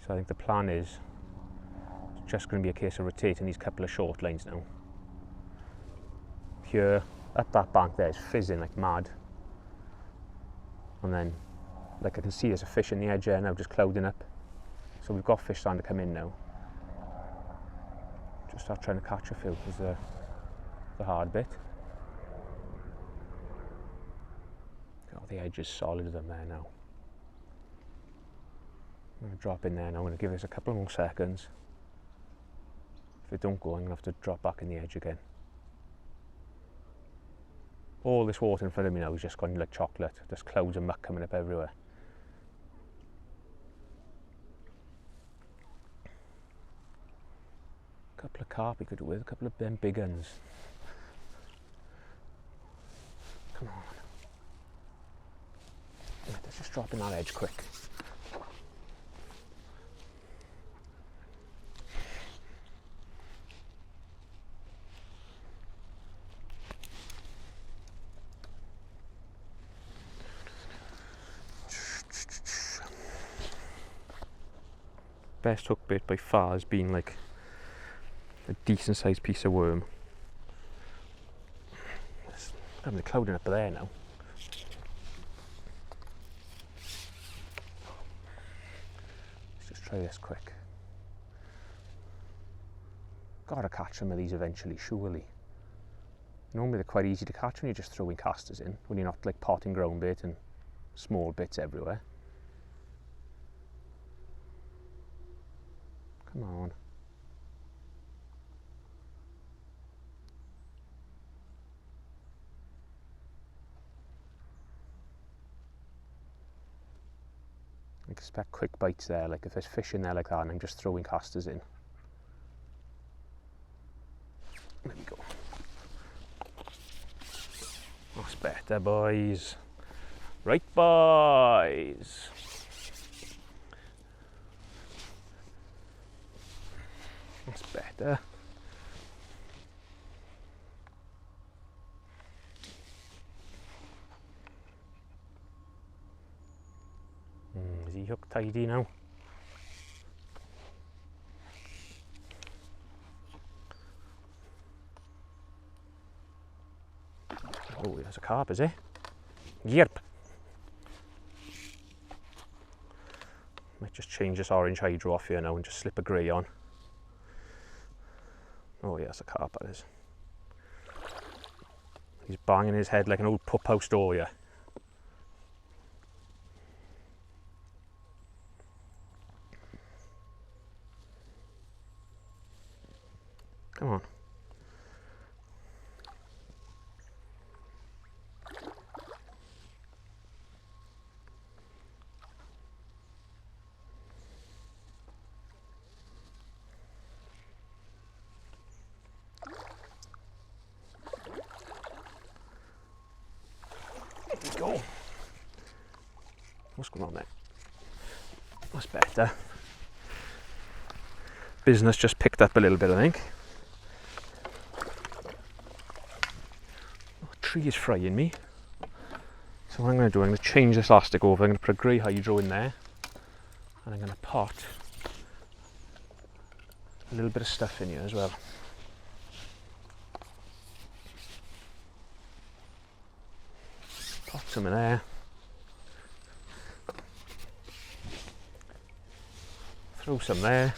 So I think the plan is it's just going to be a case of rotating these couple of short lines now. here, up that bank there, it's fizzing like mad. And then, like I can see there's a fish in the edge there now, just clouding up. So we've got fish starting to come in now. Just start trying to catch a few is the hard bit. Oh, the edge is solid of them there now. I'm going to drop in there now. I'm going to give this a couple more seconds. If it don't go, I'm going to have to drop back in the edge again. All this water in front of me now is just gone like chocolate. There's clouds of muck coming up everywhere. A couple of carp we could do with, a couple of them big uns. Come on. Yeah, let's just drop in that edge quick. Best hook bait by far has been like a decent sized piece of worm. I'm clouding up there now. Let's just try this quick. Gotta catch some of these eventually, surely. Normally they're quite easy to catch when you're just throwing casters in, when you're not like potting ground bait and small bits everywhere. Come on. I expect quick bites there, like if there's fish in there like that and I'm just throwing casters in. There we go. That's better, boys. Right, boys. That's better. Is he hooked tidy now? Oh, there's a carp, is it? Yep. Might just change this orange hydro off here now and just slip a grey on. Oh yeah, it's a carp, that is. He's banging his head like an old pup house door, yeah. Come on. There we go. What's going on there? That's better. Business just picked up a little bit, I think. Oh, the tree is frying me. So what I'm going to do, I'm going to change this elastic over. I'm going to put a grey hydro in there. And I'm going to pot a little bit of stuff in here as well. Pop some in there. Throw some there.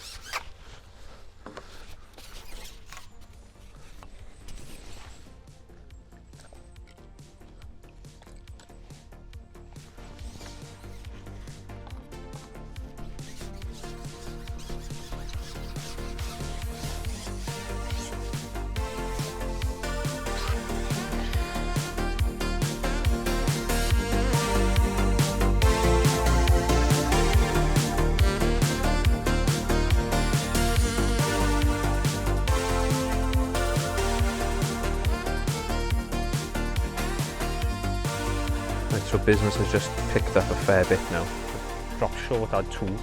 So business has just picked up a fair bit now. I've dropped short, had two.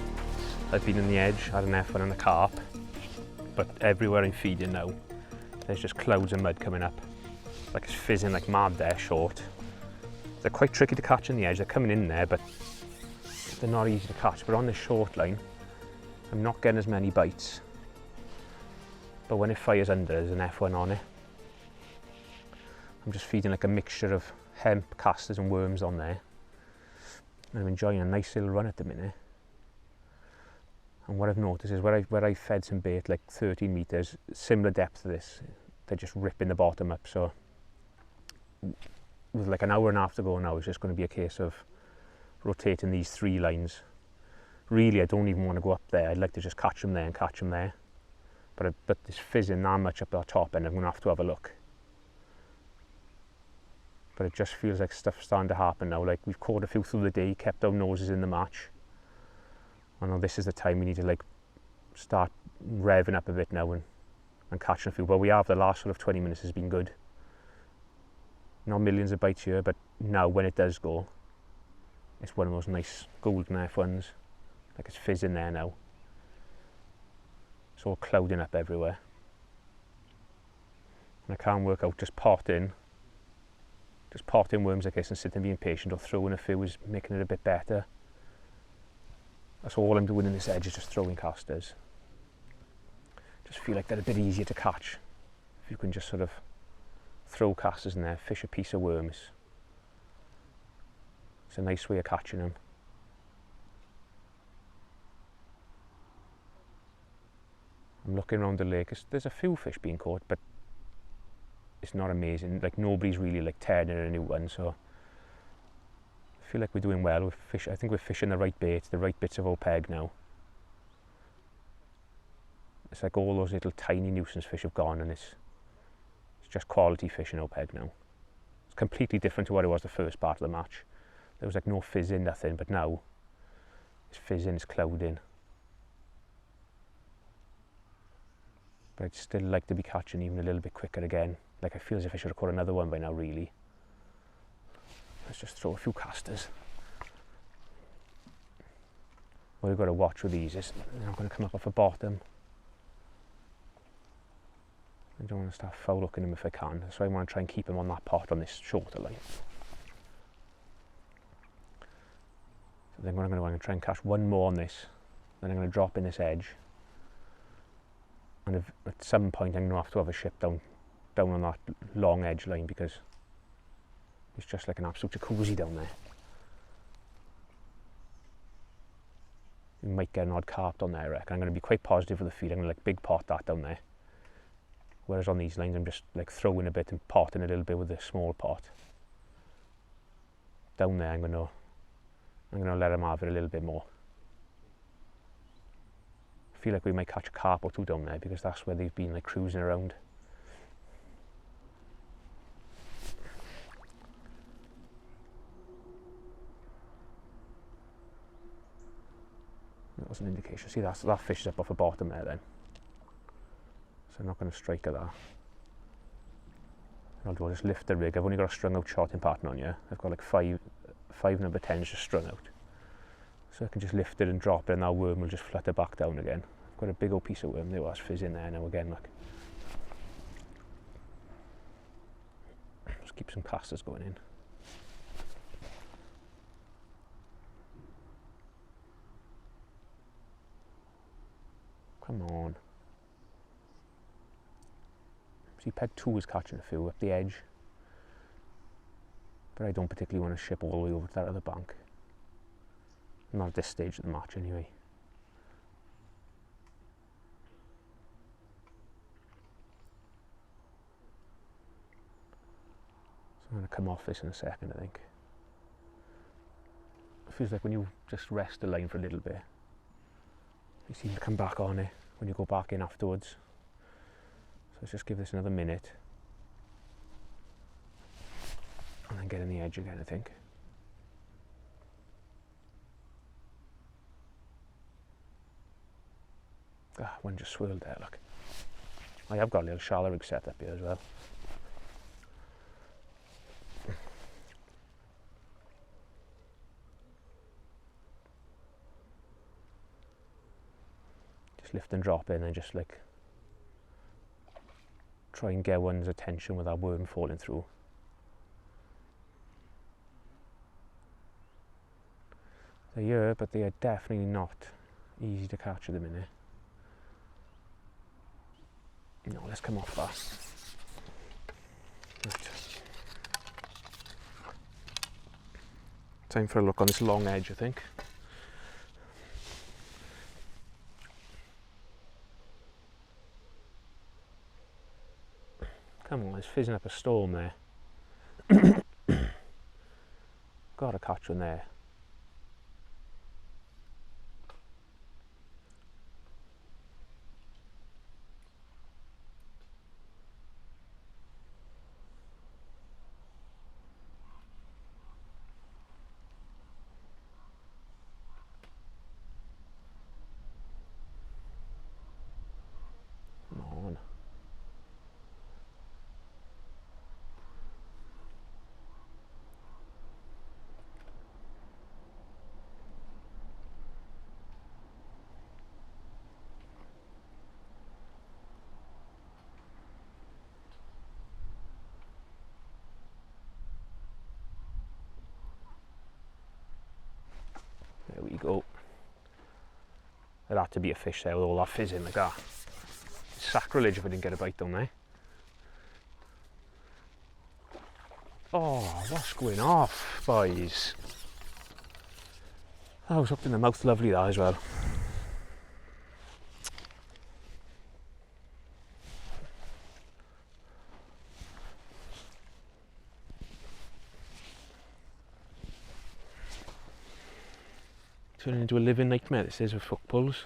I've been in the edge, had an F1 and a carp. But everywhere I'm feeding now, there's just clouds of mud coming up. Like it's fizzing like mad there, short. They're quite tricky to catch in the edge. They're coming in there, but they're not easy to catch. But on this short line, I'm not getting as many bites. But when it fires under, there's an F1 on it. I'm just feeding like a mixture of hemp, casters and worms on there. And I'm enjoying a nice little run at the minute. And what I've noticed is where I fed some bait like 13 metres, similar depth to this, they're just ripping the bottom up. So with like an hour and a half to go now, it's just going to be a case of rotating these 3 lines. Really, I don't even want to go up there. I'd like to just catch them there and catch them there. But it's fizzing that much up the top end, I'm going to have a look. But it just feels like stuff's starting to happen now. Like we've caught a few through the day, kept our noses in the match. I know this is the time we need to like start revving up a bit now and catching a few. But we have, the last sort of 20 minutes has been good. Not millions of bites here, but now when it does go, it's one of those nice golden F1s. Like it's fizzing there now. It's all clouding up everywhere. And I can't work out just potting worms like this and sitting being patient, or throwing a few is making it a bit better. That's all I'm doing in this edge, is just throwing casters. Just feel like they're a bit easier to catch if you can just sort of throw casters in there, fish a piece of worms. It's a nice way of catching them. I'm looking around the lake, there's a few fish being caught, but it's not amazing. Like nobody's really like tearing in a new one, so I feel like we're doing well with fish. I think we're fishing the right bait, the right bits of our peg now. It's like all those little tiny nuisance fish have gone, and it's just quality fish in our peg now. It's completely different to what it was the first part of the match. There was like no fizzing, nothing, but now it's fizzing, it's clouding. But I'd still like to be catching even a little bit quicker again. Like I feel as if I should have caught another one by now, really. Let's just throw a few casters. What we've got to watch with these is they're not going to come up off the bottom. I don't want to start foul hooking them if I can, so I want to try and keep them on that pot on this shorter line. So then what I'm going to try and catch one more on this, then I'm going to drop in this edge. And at some point I'm going to have a ship down on that long edge line, because it's just like an absolute jacuzzi down there. You might get an odd carp on there, I reckon. I'm going to be quite positive with the feed. I'm going to like big pot that down there. Whereas on these lines I'm just like throwing a bit and potting a little bit with a small pot. Down there I'm going to let them have it a little bit more. I feel like we might catch a carp or two down there, because that's where they've been like cruising around. That was an indication. See, that fish is up off the bottom there then. So I'm not going to strike at that. I'll just lift the rig. I've only got a strung out shotting pattern on here. I've got like five number 10s just strung out. So I can just lift it and drop it, and that worm will just flutter back down again. I've got a big old piece of worm. There was fizz in there now again, look. Just keep some casters going in. Come on. See, peg 2 is catching a few up the edge, but I don't particularly want to ship all the way over to that other bank. Not at this stage of the match anyway. So I'm going to come off this in a second, I think. It feels like when you just rest the line for a little bit, you seem to come back on it when you go back in afterwards. So let's just give this another minute and then get in the edge again, I think. Ah, one just swirled there, look. I have got a little shallow rig set up here as well. Just lift and drop in and just like try and get one's attention with that worm falling through. They're here, but they are definitely not easy to catch at the minute. No, let's come off that. Right. Time for a look on this long edge, I think. Come on, it's fizzing up a storm there. Got a catch one there. Come on. There we go. There had to be a fish there with all that fizzing like that. It's sacrilege if I didn't get a bite down there. Oh, what's going off, boys? That was up in the mouth, lovely that as well. Turning into a living nightmare, this is with hook pulls.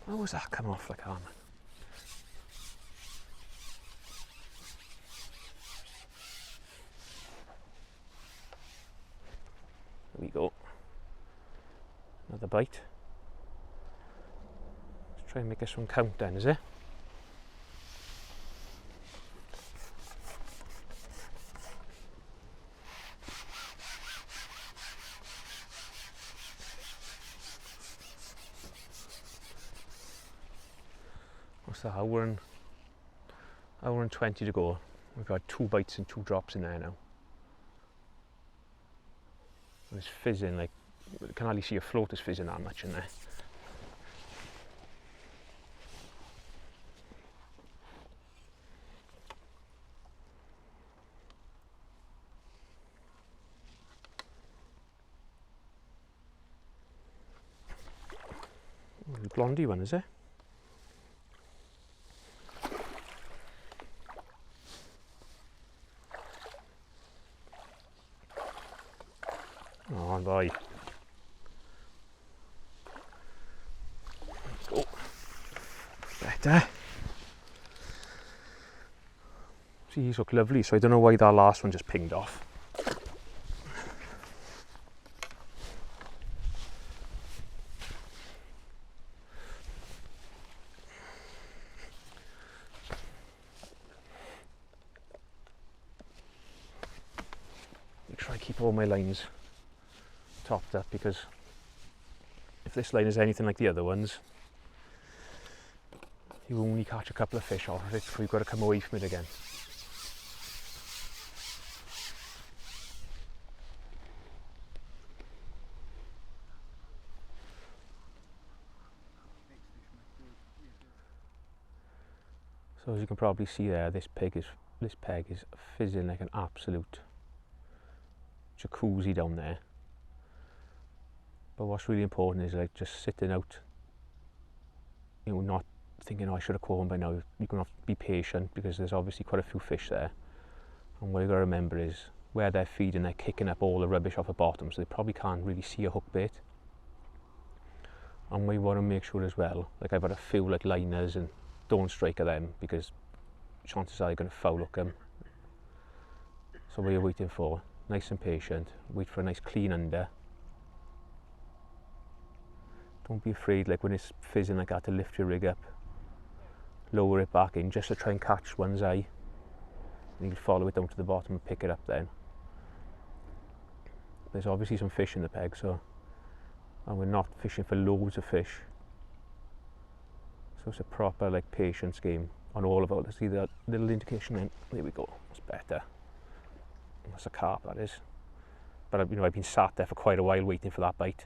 How was that come off like that? There we go. Another bite. Let's try and make this one count then, is it? What's that, hour and 20 to go. We've got 2 bites and 2 drops in there now. And it's fizzing, like, you can hardly see a float is fizzing that much in there. Oh, the blondie one, is it? Oh boy. Go. Better. See, these look lovely, so I don't know why that last one just pinged off. I try to keep all my lines topped up, because if this line is anything like the other ones, you only catch a couple of fish off of it before you've got to come away from it again. So as you can probably see there, this peg is fizzing like an absolute jacuzzi down there. But what's really important is like just sitting out, you know, not thinking, oh, I should have caught one by now. You're going to have to be patient, because there's obviously quite a few fish there. And what you've got to remember is where they're feeding, they're kicking up all the rubbish off the bottom, so they probably can't really see a hook bait. And we want to make sure as well, like I've got a few like liners, and don't strike at them, because chances are you're going to foul hook them. So what you're waiting for, nice and patient, wait for a nice clean under. Don't be afraid, like when it's fizzing like that, to lift your rig up, lower it back in, just to try and catch one's eye. And you'll follow it down to the bottom and pick it up then. There's obviously some fish in the peg, and we're not fishing for loads of fish. So it's a proper like patience game on all of it. See that little indication then? There we go, that's better. That's a carp, that is. But you know, I've been sat there for quite a while waiting for that bite.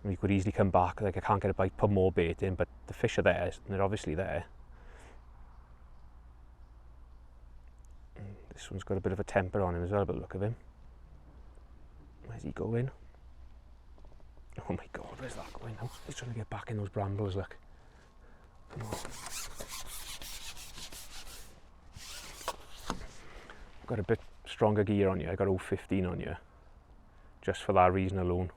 You could easily come back, like I can't get a bite, put more bait in, but the fish are there, and they're obviously there. This one's got a bit of a temper on him as well, by the look of him. Where's he going? Oh my god, where's that going now? He's trying to get back in those brambles, look. Come on. I've got a bit stronger gear on you, I got 015 on you. Just for that reason alone.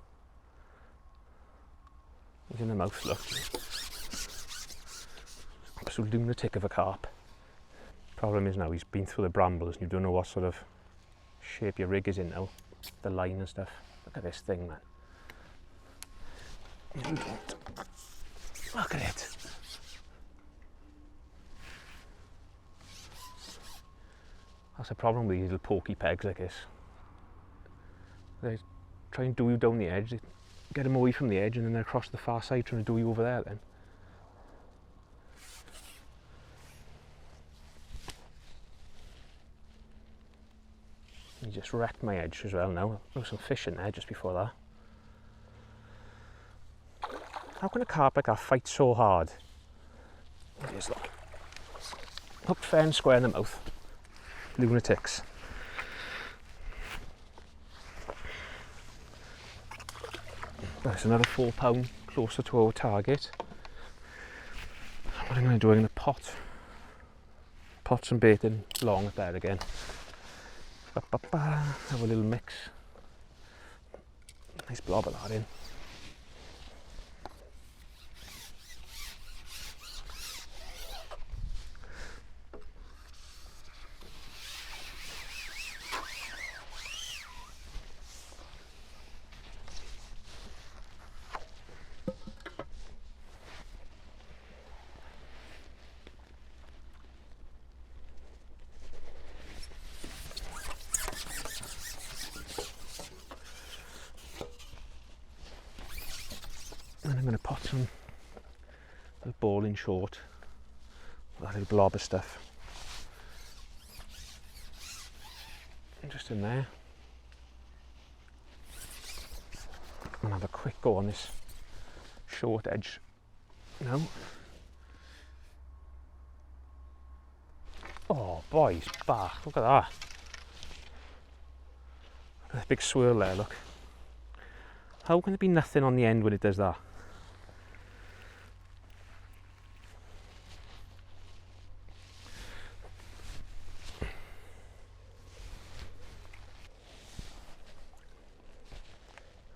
He's in the mouth, look. Absolute lunatic of a carp. Problem is now he's been through the brambles and you don't know what sort of shape your rig is in now. The line and stuff. Look at this thing, man. You don't. Look at it. That's a problem with these little pokey pegs like this. They try and do you down the edge, they get them away from the edge and then they're across the far side trying to do you over there then. He just wrecked my edge as well now. There was some fish in there just before that. How can a carp like that fight so hard? Just look. Hooked fair and square in the mouth. Lunatics. That's another £4 closer to our target. What am I going to do? I'm going to pot some bait in long at there again. Have a little mix. Nice blob of that in. And I'm going to pot some ball in short, that little blob of stuff, and just in there, and have a quick go on this short edge now. Oh boy, he's back, look at that. Look at that big swirl there, look. How can there be nothing on the end when it does that?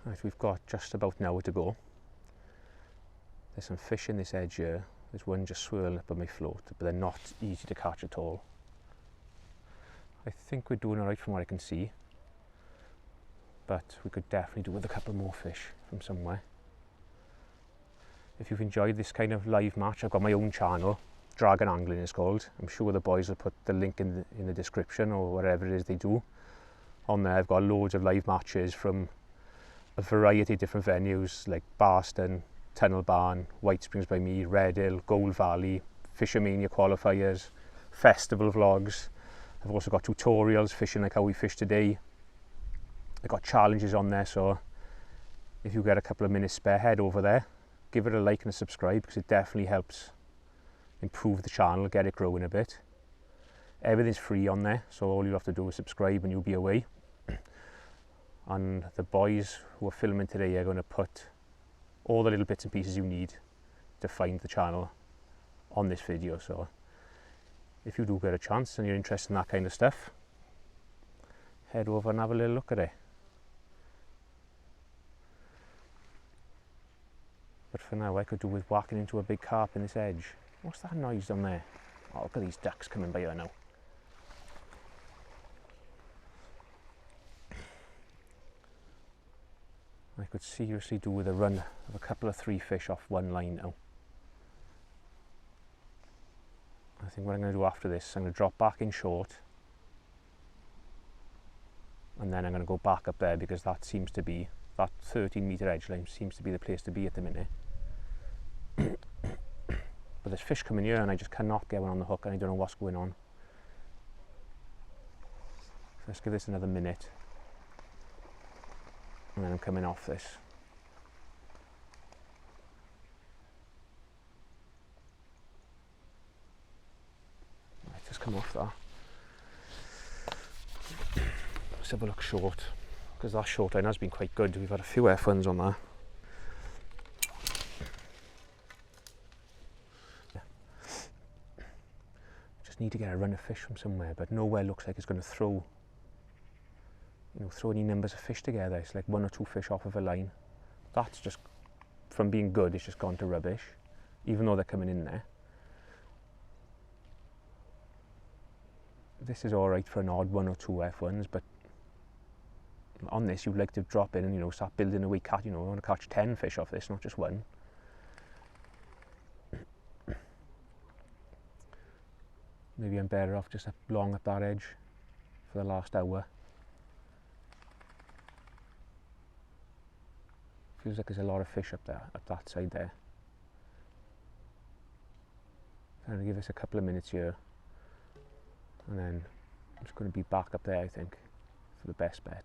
Right, we've got just about an hour to go. There's some fish in this edge here. There's one just swirling up on my float, but they're not easy to catch at all. I think we're doing alright from what I can see, but we could definitely do with a couple more fish from somewhere. If you've enjoyed this kind of live match, I've got my own channel, Dragon Angling it's called. I'm sure the boys will put the link in the description or whatever it is they do. On there I've got loads of live matches from a variety of different venues like Barston, Tunnel Barn, White Springs by me, Red Hill, Gold Valley, Fishermania qualifiers, festival vlogs. I've also got tutorials, fishing like how we fish today. I've got challenges on there, so if you get a couple of minutes spare, head over there, give it a like and a subscribe, because it definitely helps improve the channel, get it growing a bit. Everything's free on there, so all you have to do is subscribe and you'll be away. And the boys who are filming today are going to put all the little bits and pieces you need to find the channel on this video. So if you do get a chance and you're interested in that kind of stuff, head over and have a little look at it. But for now I could do with whacking into a big carp in this edge. What's that noise down there? Oh, look at these ducks coming by here now. I could seriously do with a run of a couple of 3 fish off one line now. I think what I'm going to do after this, I'm going to drop back in short, and then I'm going to go back up there, because that seems to be, that 13-metre edge line seems to be the place to be at the minute. But there's fish coming here and I just cannot get one on the hook and I don't know what's going on. So let's give this another minute. And then I'm coming off this. come off that. Let's have a look short, because that short line has been quite good. We've had a few F1s on there. Just need to get a run of fish from somewhere, but nowhere looks like it's going to throw any numbers of fish together. It's like 1 or 2 fish off of a line. That's just, from being good, it's just gone to rubbish, even though they're coming in there. This is alright for an odd 1 or 2 F1s, but on this you'd like to drop in and start building a wee catch. I want to catch 10 fish off this, not just 1. Maybe I'm better off just long at that edge for the last hour. Feels like there's a lot of fish up there, up that side there. I'm going to give this a couple of minutes here, and then I'm just going to be back up there, I think, for the best bet.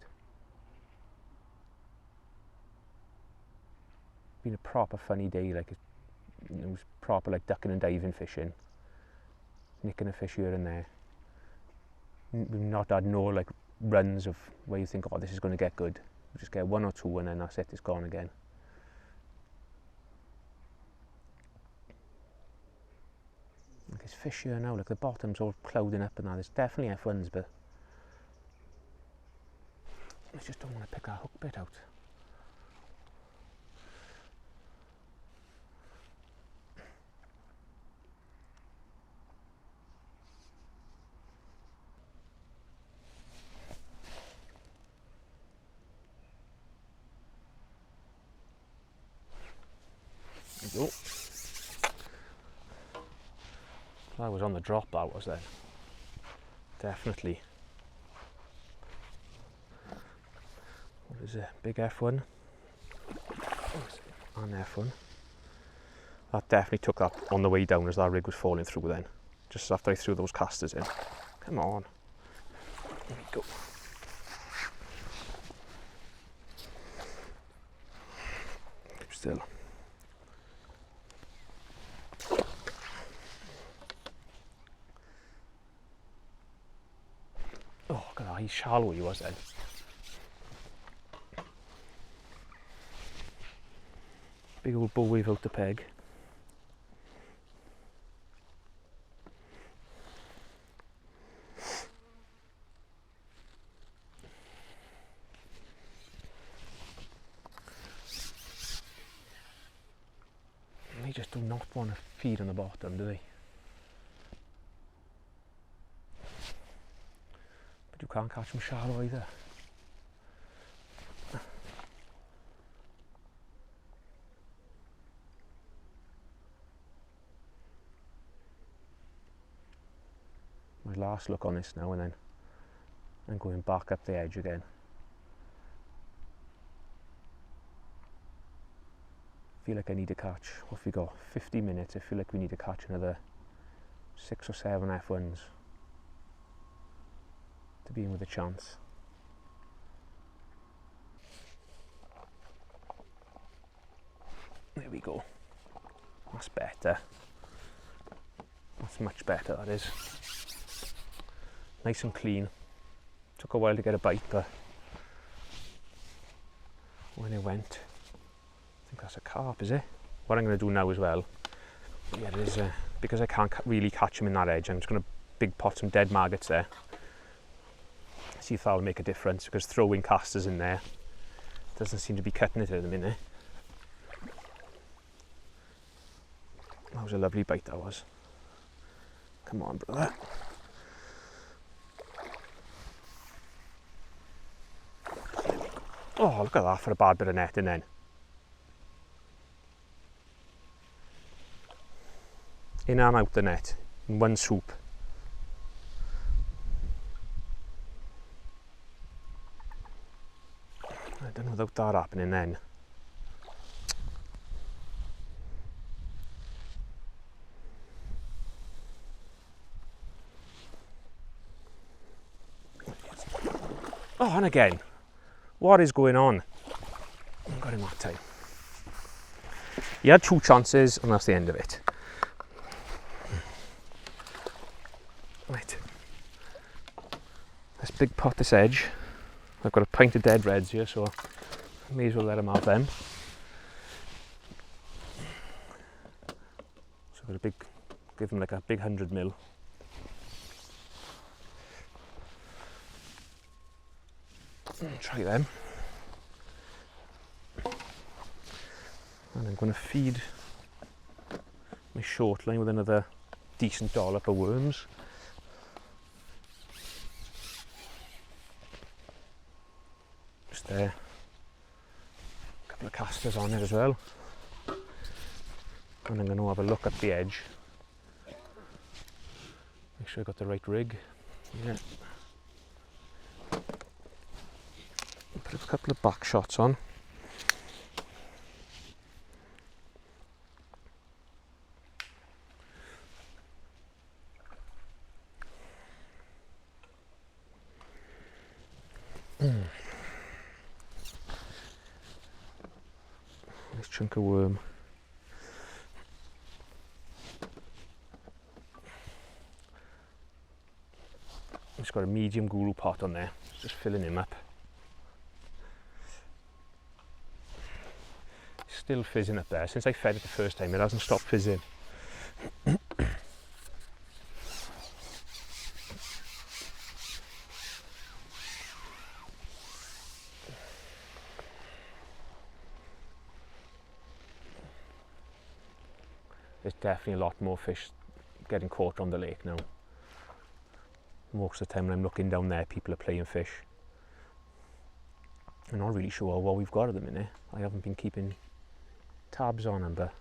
Been a proper funny day, like it was proper like ducking and diving fishing, nicking a fish here and there. We've not had no like runs of where you think, oh, this is going to get good. We just get 1 or 2 and then that's it, it's gone again. Like there's fish here now, like the bottom's all clouding up and that. There's definitely F1s, but I just don't want to pick that hook bit out. There we go. That was on the drop, that was then. Definitely. What is it? Big F1. And F1. That definitely took that on the way down as that rig was falling through then. Just after I threw those casters in. Come on. There we go. Keep still. Oh, look at that, how shallow he was then. Big old bow wave out the peg. They just do not want to feed on the bottom, do they? But you can't catch them shallow either. My last look on this now, and then I'm going back up the edge again. I feel like I need to catch, what have we got, 50 minutes. I feel like we need to catch another 6 or 7 F1s to be in with a chance. There we go. That's better. That's much better, that is. Nice and clean. Took a while to get a bite, but when it went, I think that's a carp, is it? What I'm going to do now as well, yeah, it is, because I can't really catch them in that edge, I'm just going to big pot some dead maggots there. See if that'll make a difference, because throwing casters in there doesn't seem to be cutting it at the minute. That was a lovely bite, that was. Come on, brother. Oh, look at that for a bad bit of netting then. In and out the net, in one swoop. I don't know without that happening then. Oh, and again. What is going on? I got him that time. He had 2 chances and that's the end of it. Right. This big pot, this edge. I've got a pint of dead reds here, so I may as well let them have them. So I've got a big, give them like a big 100ml. Try them. And I'm going to feed my short line with another decent dollop of worms. Just there. A couple of casters on it as well. And I'm going to have a look at the edge. Make sure I got the right rig. Yeah. Put a couple of back shots on. Nice chunk of worm. It's got a medium guru pot on there, just filling him up. Still fizzing up there. Since I fed it the first time, it hasn't stopped fizzing. There's definitely a lot more fish getting caught on the lake now. Most of the time when I'm looking down there, people are playing fish. I'm not really sure what we've got at the minute. I haven't been keeping tabs on them, but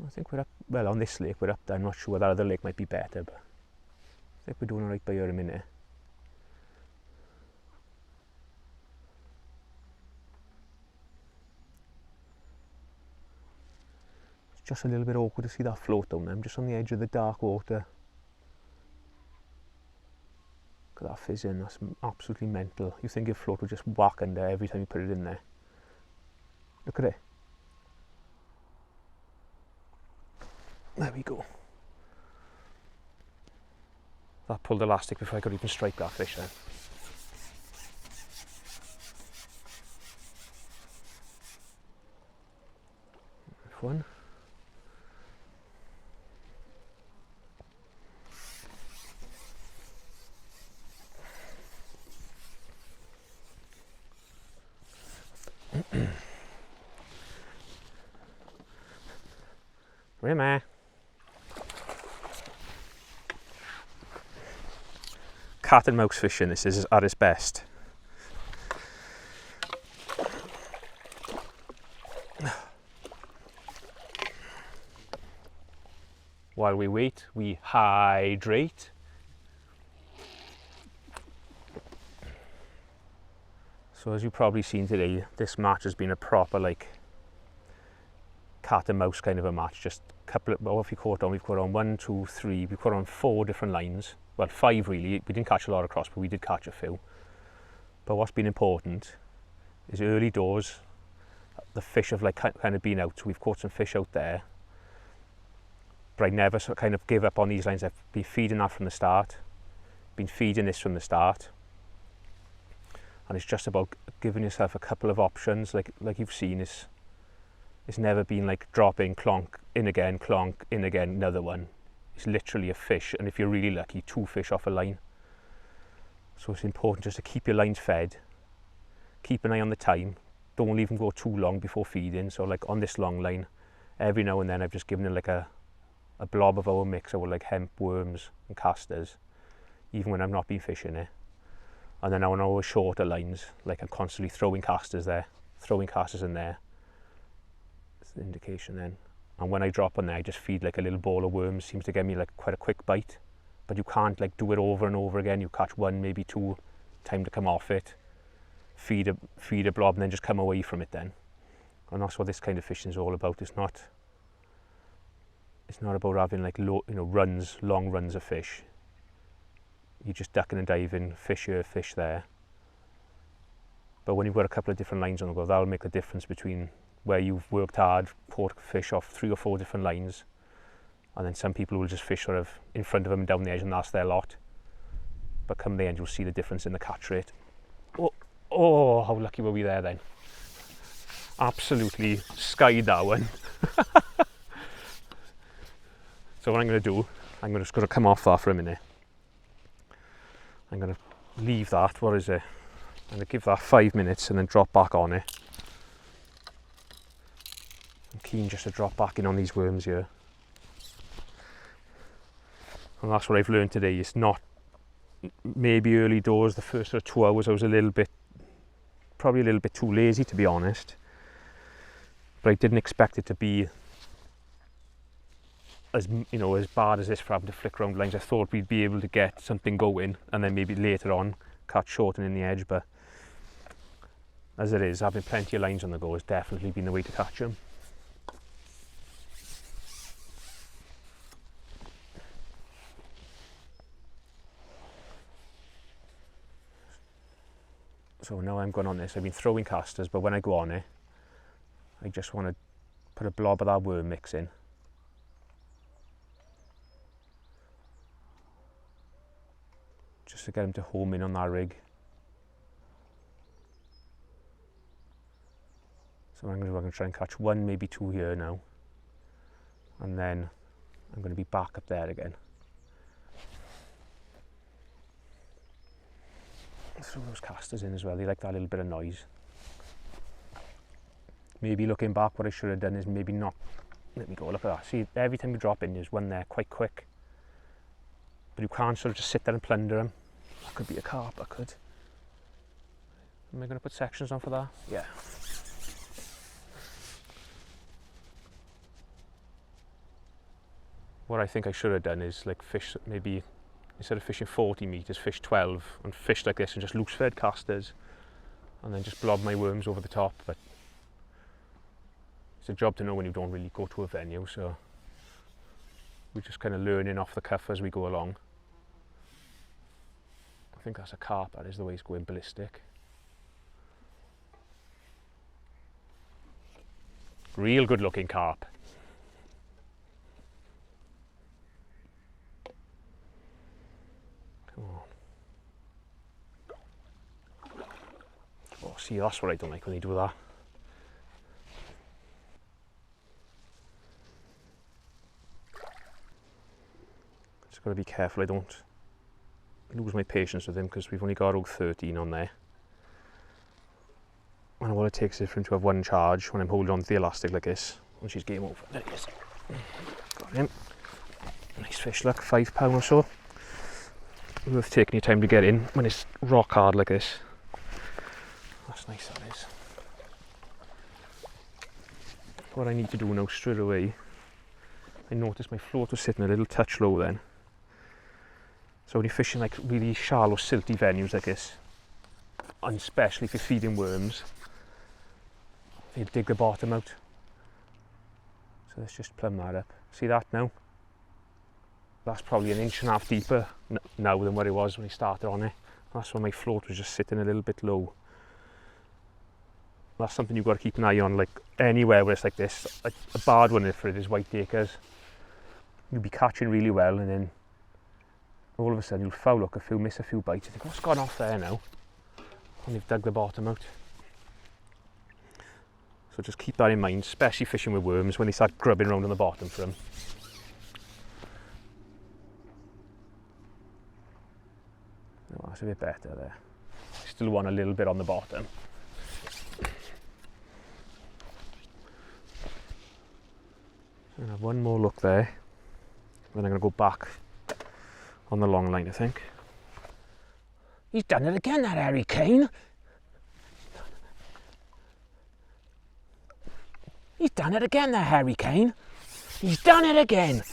I think we're up, well, on this lake we're up there. I'm not sure that other lake might be better, but I think we're doing alright by here a minute. It's just a little bit awkward to see that float down there. I'm just on the edge of the dark water. Look at that fizz in, that's absolutely mental. You think your float would just whack under every time you put it in there. Look at it. There we go. That pulled elastic before I could even strike that fish then. One. Rimmer. Cat and mouse fishing, this is at its best. While we wait, we hydrate. So as you've probably seen today, this match has been a proper like cat and mouse kind of a match. Just a couple of, what have we caught on? We've caught on 1, 2, 3, we've caught on 4 different lines. Well, 5 really. We didn't catch a lot across, but we did catch a few. But what's been important is early doors, the fish have like kind of been out. So we've caught some fish out there. But I never sort of kind of give up on these lines. I've been feeding that from the start. Been feeding this from the start. And it's just about giving yourself a couple of options. Like you've seen, it's never been like drop in, clonk, in again, clonk, in again, another one. It's literally a fish, and if you're really lucky, 2 fish off a line. So it's important just to keep your lines fed, keep an eye on the time, don't leave them go too long before feeding. So like on this long line, every now and then I've just given it like a blob of our mix of like hemp, worms and casters, even when I've not been fishing it. And then on our shorter lines, like I'm constantly throwing casters there, throwing casters in there. That's the indication then. And when I drop on there, I just feed like a little ball of worms. Seems to get me like quite a quick bite. But you can't like do it over and over again. You catch 1, maybe 2, time to come off it, feed a blob, and then just come away from it then. And that's what this kind of fishing is all about. It's not about having like long runs of fish. You're just ducking and diving, fish here, fish there. But when you've got a couple of different lines on the go, that'll make the difference between where you've worked hard, caught fish off 3 or 4 different lines, And then some people will just fish sort of in front of them and down the edge, and that's their lot. But come the end, you'll see the difference in the catch rate. Oh, how lucky were we there then? Absolutely skied that one. So what I'm going to do, I'm just going to come off that for a minute. I'm going to leave that, what is it? I'm going to give that 5 minutes and then drop back on it. I'm keen just to drop back in on these worms here. And that's what I've learned today. It's not, maybe early doors, the first sort of 2 hours I was probably a little bit too lazy, to be honest. But I didn't expect it to be as bad as this for having to flick round lines. I thought we'd be able to get something going and then maybe later on catch shortening the edge, but as it is, having plenty of lines on the go has definitely been the way to catch them. So now I'm going on this, I've been throwing casters, but when I go on it, I just want to put a blob of that worm mix in. Just to get him to home in on that rig. So I'm going to try and catch 1, maybe 2 here now. And then I'm going to be back up there again. Throw those casters in as well, they like that little bit of noise. Maybe looking back, what I should have done is maybe not, let me go, look at that. See, every time you drop in, there's one there quite quick. But you can't sort of just sit there and plunder them. That could be a carp, I could. Am I going to put sections on for that? Yeah. What I think I should have done is like fish, maybe instead of fishing 40 metres, fish 12 and fish like this and just loose fed casters and then just blob my worms over the top. But it's a job to know when you don't really go to a venue, so we're just kind of learning off the cuff as we go along. I think that's a carp, that is the way it's going ballistic. Real good looking carp. Come on. Oh, see, that's what I don't like when they do that. Just got to be careful I don't lose my patience with him, because we've only got all 13 on there. And all it takes is for him to have one charge when I'm holding on to the elastic like this, and she's game over. There he is. Got him. Nice fish, look, £5 or so. Worth taking your time to get in when it's rock hard like this. That's nice, that is. What I need to do now straight away, I noticed my float was sitting a little touch low then. So when you're fishing like really shallow, silty venues like this, and especially if you're feeding worms, you dig the bottom out. So let's just plumb that up. See that now? That's probably 1.5 inches deeper now than what it was when I started on it. That's when my float was just sitting a little bit low. That's something you've got to keep an eye on, like anywhere where it's like this. A bad one for it is white acres. You'll be catching really well, and then all of a sudden you'll foul hook a few, miss a few bites. You think, what's gone off there now? And you've dug the bottom out. So just keep that in mind, especially fishing with worms when they start grubbing around on the bottom for them. Oh, that's a bit better there. Still want a little bit on the bottom. I'm gonna have one more look there, then I'm going to go back on the long line, I think. He's done it again, that Harry Kane. He's done it again, that Harry Kane. He's done it again.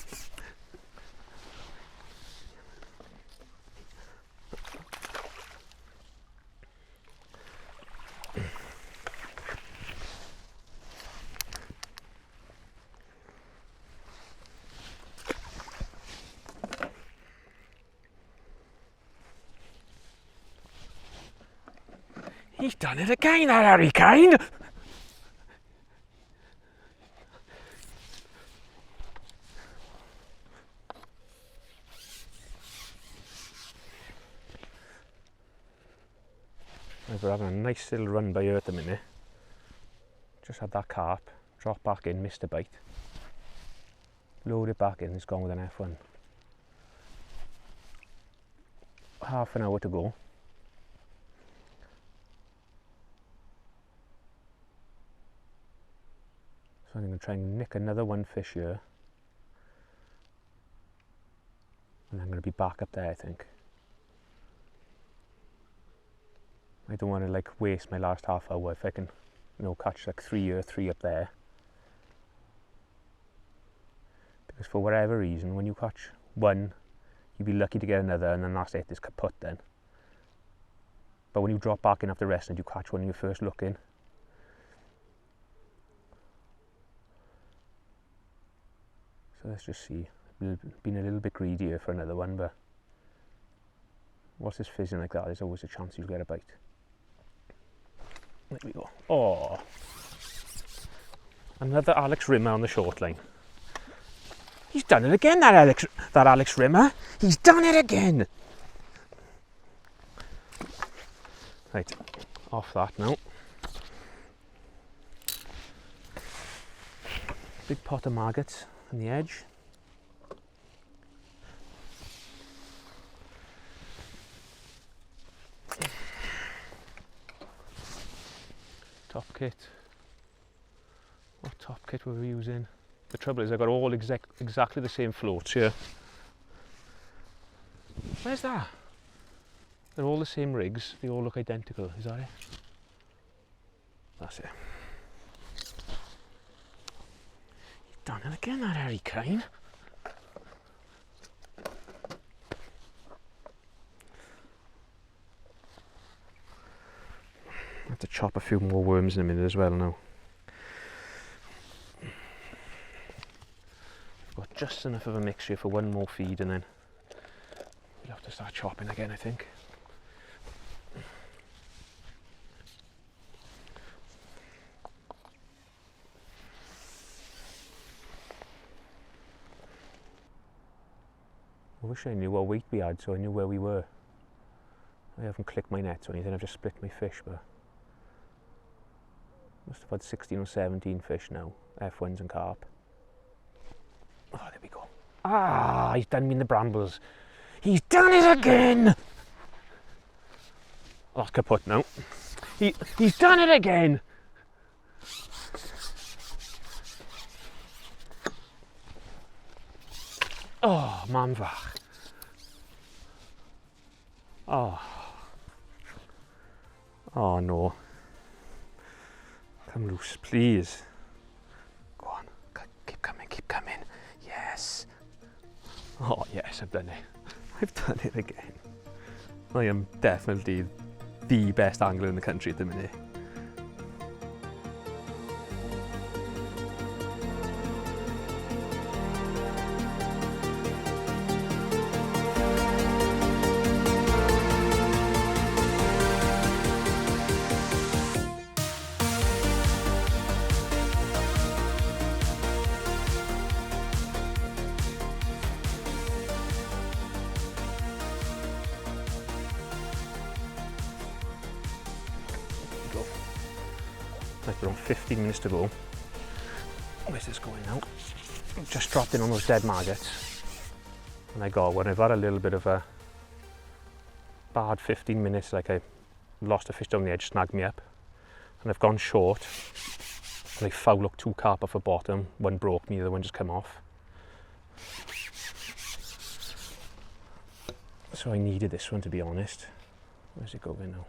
He's done it again, that Harry Kane! We're having a nice little run by here at the minute. Just had that carp, drop back in, missed a bite. Load it back in, it's gone with an F1. Half an hour to go. So I'm going to try and nick another one fish here. And I'm going to be back up there, I think. I don't want to like waste my last half hour if I can, you know, catch like 3 here, 3 up there. Because for whatever reason, when you catch one, you'd be lucky to get another, and then that's it, it's kaput then. But when you drop back in after resting, you catch one when you're first looking. So let's just see. Been a little bit greedy here for another one, but once it's fizzing like that, there's always a chance you'll get a bite. There we go. Oh, another Alex Rimmer on the short line. He's done it again, that Alex Rimmer. He's done it again. Right, off that now. Big pot of maggots on the edge. Top kit. What top kit were we using? The trouble is I've got all exactly the same floats here. Where's that? They're all the same rigs, they all look identical, is that it? That's it. You've done it again, that Harry Kane. I have to chop a few more worms in a minute as well now. I've got just enough of a mixture for one more feed, and then we'll have to start chopping again, I think. I wish I knew what weight we had so I knew where we were. I haven't clicked my nets or anything, I've just split my fish, but must have had 16 or 17 fish now, F1s and carp. Oh, there we go. Ah, he's done me in the brambles. He's done it again! Oh, that's kaput now. He's done it again! Oh, manvach. Oh. Oh no. Come loose, please. Go on. Keep coming. Yes. Oh yes, I've done it. I've done it again. I am definitely the best angler in the country at the minute. Like we're on 15 minutes to go. Where's this going now? Just dropped in on those dead maggots. And I got one. I've had a little bit of a bad 15 minutes, like I lost a fish down the edge, snagged me up. And I've gone short. And I foul hooked 2 carp off the bottom. One broke me, the other one just come off. So I needed this one, to be honest. Where's it going now?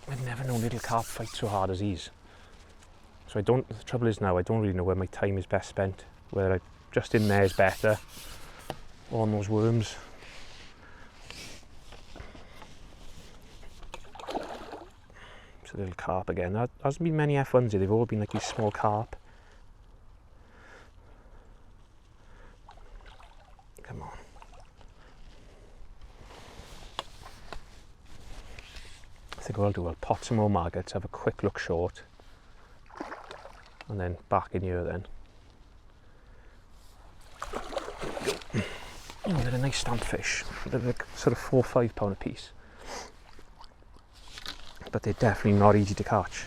I've never known little carp fight so hard as these. So the trouble is now I don't really know where my time is best spent. Whether I just in there is better, or on those worms. It's a little carp again. There hasn't been many F1s here, they've all been like these small carp. Come on. I think what I'll do, I'll pot some more maggots, have a quick look short, and then back in here then. Oh, they're a nice stamp fish. They're like sort of £4 or £5 a piece. but they're definitely not easy to catch.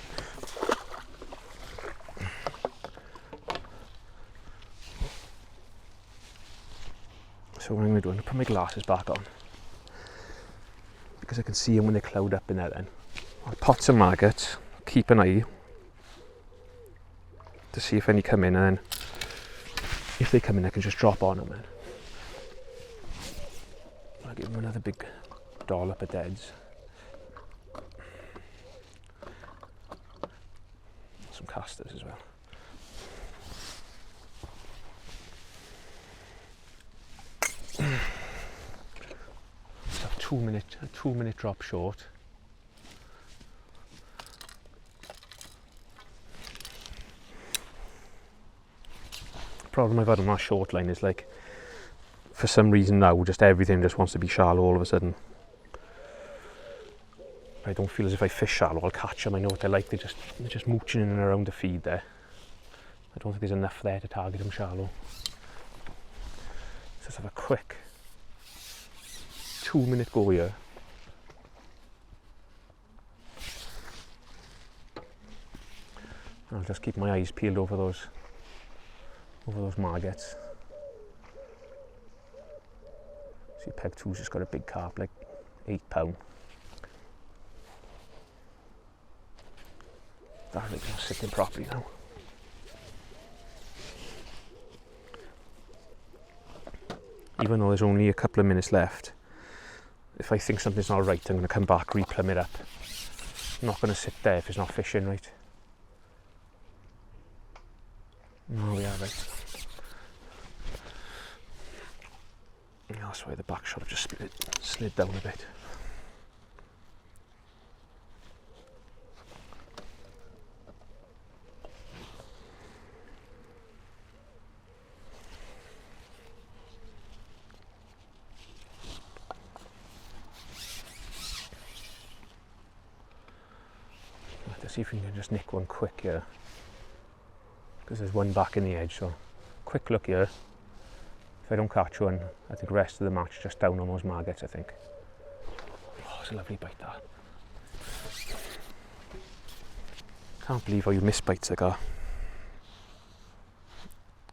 So what I'm going to do, I'm going to put my glasses back on, because I can see them when they cloud up in there then. I'll pot some maggots, keep an eye to see if any come in, and then if they come in I can just drop on them then. I'll give them another big dollop of deads. Some casters as well. So 2 minute drop short. The problem I've had on that short line is, like, for some reason now just everything just wants to be shallow all of a sudden. I don't feel as if I fish shallow I'll catch them. I know what they're like, they're just mooching in and around the feed there. I don't think there's enough there to target them shallow. So let's have a quick 2 minute go here. I'll just keep my eyes peeled over those maggots. See, peg 2's just got a big carp, like 8 pound. That rig's not sitting properly now. Even though there's only a couple of minutes left, if I think something's not right, I'm going to come back, replumb it up. I'm not going to sit there if it's not fishing right. No, we are right. Yeah, that's why the back shot have just slid down a bit. Let's see if we can just nick one quick here, because there's one back in the edge. So quick look here. If I don't catch one, I think the rest of the match just down on those maggots, I think. Oh, it's a lovely bite, that. Can't believe how you miss bites like that.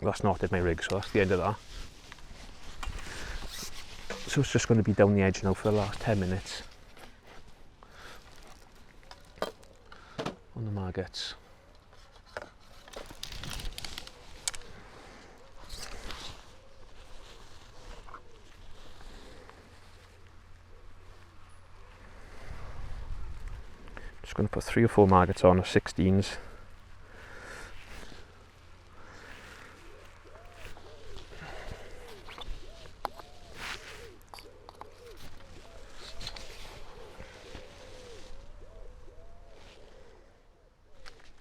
That's not at my rig, so that's the end of that. So it's just going to be down the edge now for the last 10 minutes. On the maggots. Just going to put 3 or 4 maggots on, or 16s.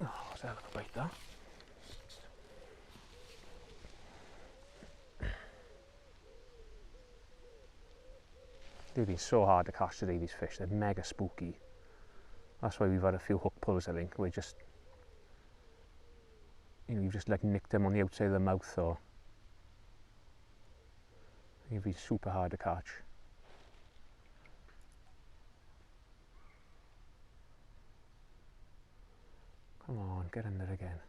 Oh, that's a hell of a bite, that. They've been so hard to catch today, these fish. They're mega spooky. That's why we've had a few hook pulls, I think. We're just, you've just like nicked them on the outside of the mouth, or you've been super hard to catch. Come on, get in there again.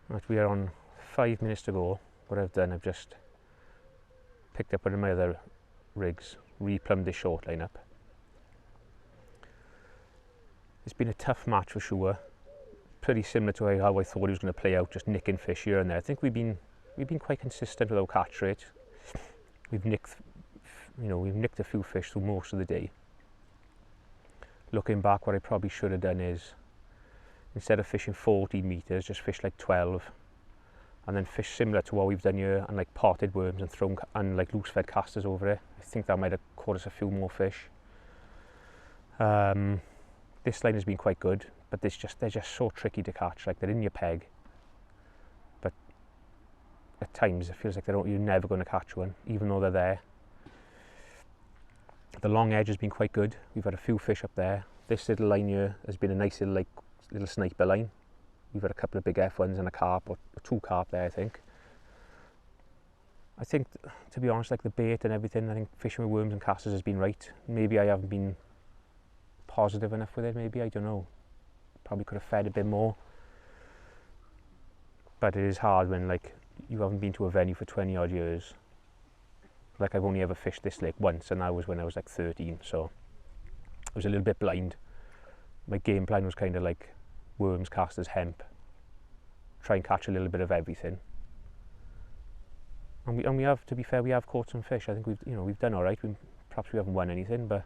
Right, we are on 5 minutes to go. What I've done, I've just picked up one of my other rigs, replumbed this short line up. It's been a tough match for sure. Pretty similar to how I thought it was going to play out, just nicking fish here and there. I think we've been quite consistent with our catch rate. We've nicked a few fish through most of the day. Looking back, what I probably should have done is, instead of fishing 14 metres, just fish like 12, and then fish similar to what we've done here, and like potted worms and thrown and like loose fed casters over it. I think that might have caught us a few more fish. This line has been quite good, but they're just so tricky to catch. Like, they're in your peg, but at times it feels like you're never going to catch one, even though they're there. The long edge has been quite good. We've had a few fish up there. This little line here has been a nice little sniper line. We've had a couple of big F1s and a carp, or 2 carp there, I think. I think, to be honest, like the bait and everything, I think fishing with worms and casters has been right. Maybe I haven't been positive enough with it, maybe, I don't know. Probably could have fed a bit more. But it is hard when, like, you haven't been to a venue for 20 odd years. Like, I've only ever fished this lake once, and that was when I was like 13, so I was a little bit blind. My game plan was kind of like worms, casters, hemp. Try and catch a little bit of everything. And we have, to be fair, we have caught some fish. I think we've done all right. Perhaps we haven't won anything, but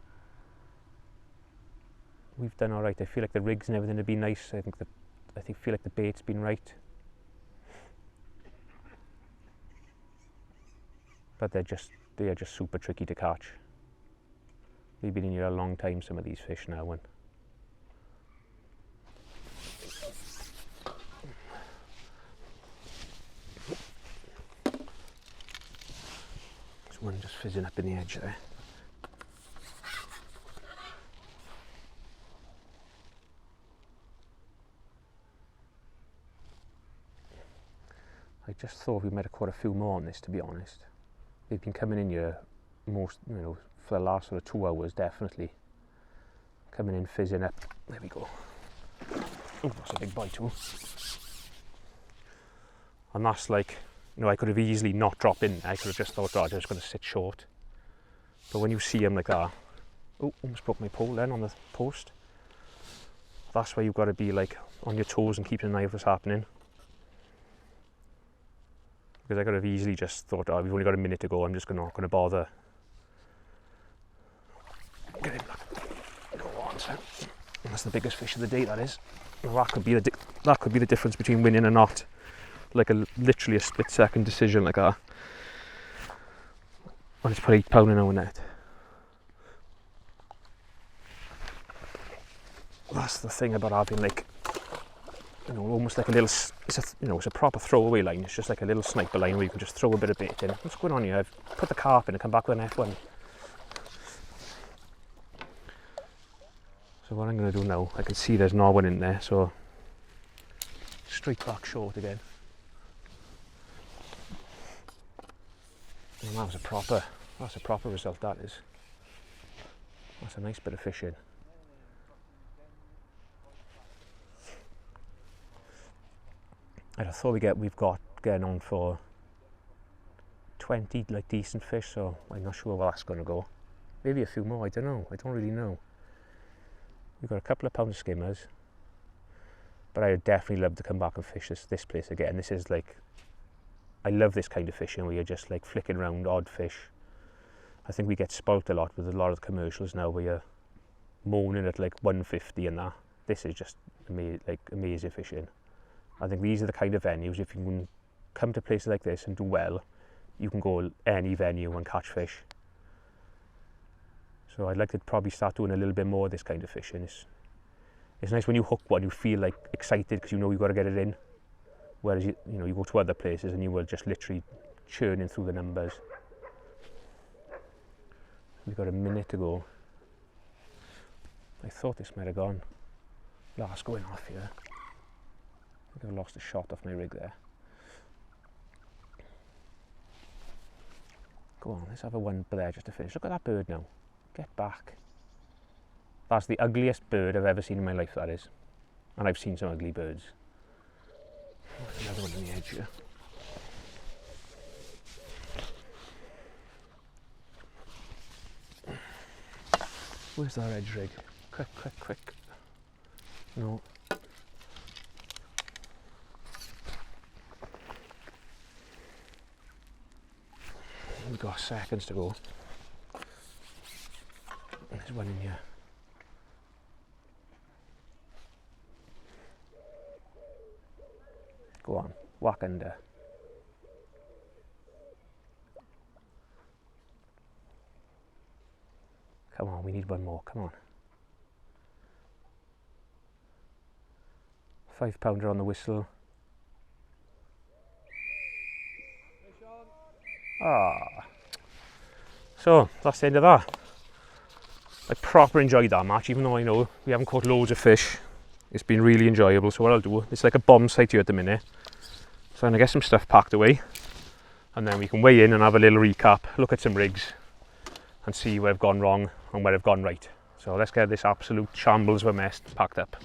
we've done all right. I feel like the rigs and everything have been nice. I feel like the bait's been right. But they are just super tricky to catch. They've been in here a long time, some of these fish now. And there's one just fizzing up in the edge there. I just thought we might have caught a few more on this, to be honest. They've been coming in here most, for the last sort of 2 hours, definitely. Coming in, fizzing up. There we go. Oh, that's a big bite too. And that's like, I could have easily not dropped in. I could have just thought, I'm just going to sit short. But when you see them like that, oh, almost broke my pole then on the post. That's where you've got to be like on your toes and keeping an eye on what's happening. Because I could have easily just thought, we've only got a minute to go, I'm just not going to bother. Get him, go on, so. That's the biggest fish of the day, that is. Well, that could be the difference between winning and not. Like literally a split-second decision like that. Well, it's put 8 pound in our net. That's the thing about having like, almost like a little, it's a proper throwaway line. It's just like a little sniper line where you can just throw a bit of bait in. What's going on here? I've put the carp in and come back with an F1. So what I'm going to do now, I can see there's no one in there, so straight back short again. And that's a proper result, that is. That's a nice bit of fishing. I thought we've got getting on for 20 like decent fish, so I'm not sure where that's going to go. Maybe a few more, I don't know. I don't really know. We've got a couple of pound of skimmers, but I would definitely love to come back and fish this place again. This is like, I love this kind of fishing where you're just like flicking around odd fish. I think we get spoilt a lot with a lot of the commercials now where you're moaning at like 150 and that. This is just amazing fishing. I think these are the kind of venues, if you can come to places like this and do well, you can go any venue and catch fish. So I'd like to probably start doing a little bit more of this kind of fishing. It's nice when you hook one, you feel like excited because you know you've got to get it in. Whereas you go to other places and you will just literally churning through the numbers. We've got a minute to go. I thought this might have gone. Last going off here. I think I've lost a shot off my rig there. Go on, let's have a one there just to finish. Look at that bird now. Get back. That's the ugliest bird I've ever seen in my life, that is. And I've seen some ugly birds. Another one on the edge here. Where's that edge rig? Quick, quick, quick. No. We've got seconds to go. There's one in here. Go on, whack under. Come on, we need one more, come on. 5 pounder on the whistle. Ah. So, that's the end of that. I proper enjoyed that match, even though I know we haven't caught loads of fish. It's been really enjoyable, so what I'll do, it's like a bomb site here at the minute. So I'm going to get some stuff packed away, and then we can weigh in and have a little recap, look at some rigs, and see where I've gone wrong and where I've gone right. So let's get this absolute shambles of a mess packed up.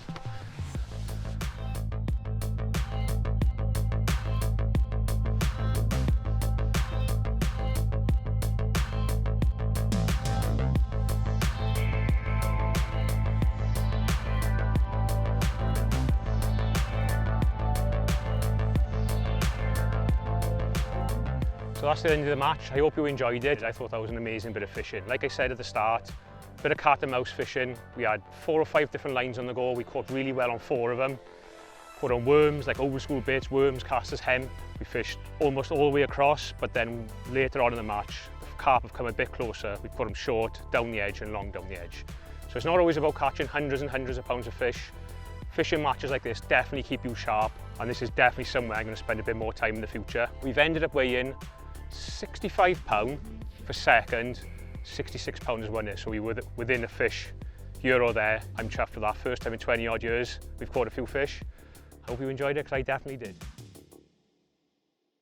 So that's the end of the match. I hope you enjoyed it. I thought that was an amazing bit of fishing. Like I said at the start, bit of cat and mouse fishing. We had 4 or 5 different lines on the go. We caught really well on 4 of them. Caught on worms, like old school baits, worms, casters, hemp. We fished almost all the way across, but then later on in the match, the carp have come a bit closer. We put them short, down the edge and long down the edge. So it's not always about catching hundreds and hundreds of pounds of fish. Fishing matches like this definitely keep you sharp, and this is definitely somewhere I'm going to spend a bit more time in the future. We've ended up weighing £65 for second, £66 as winner, so we were within a fish here or there. I'm chuffed for that. First time in 20 odd years we've caught a few fish. I hope you enjoyed it, because I definitely did.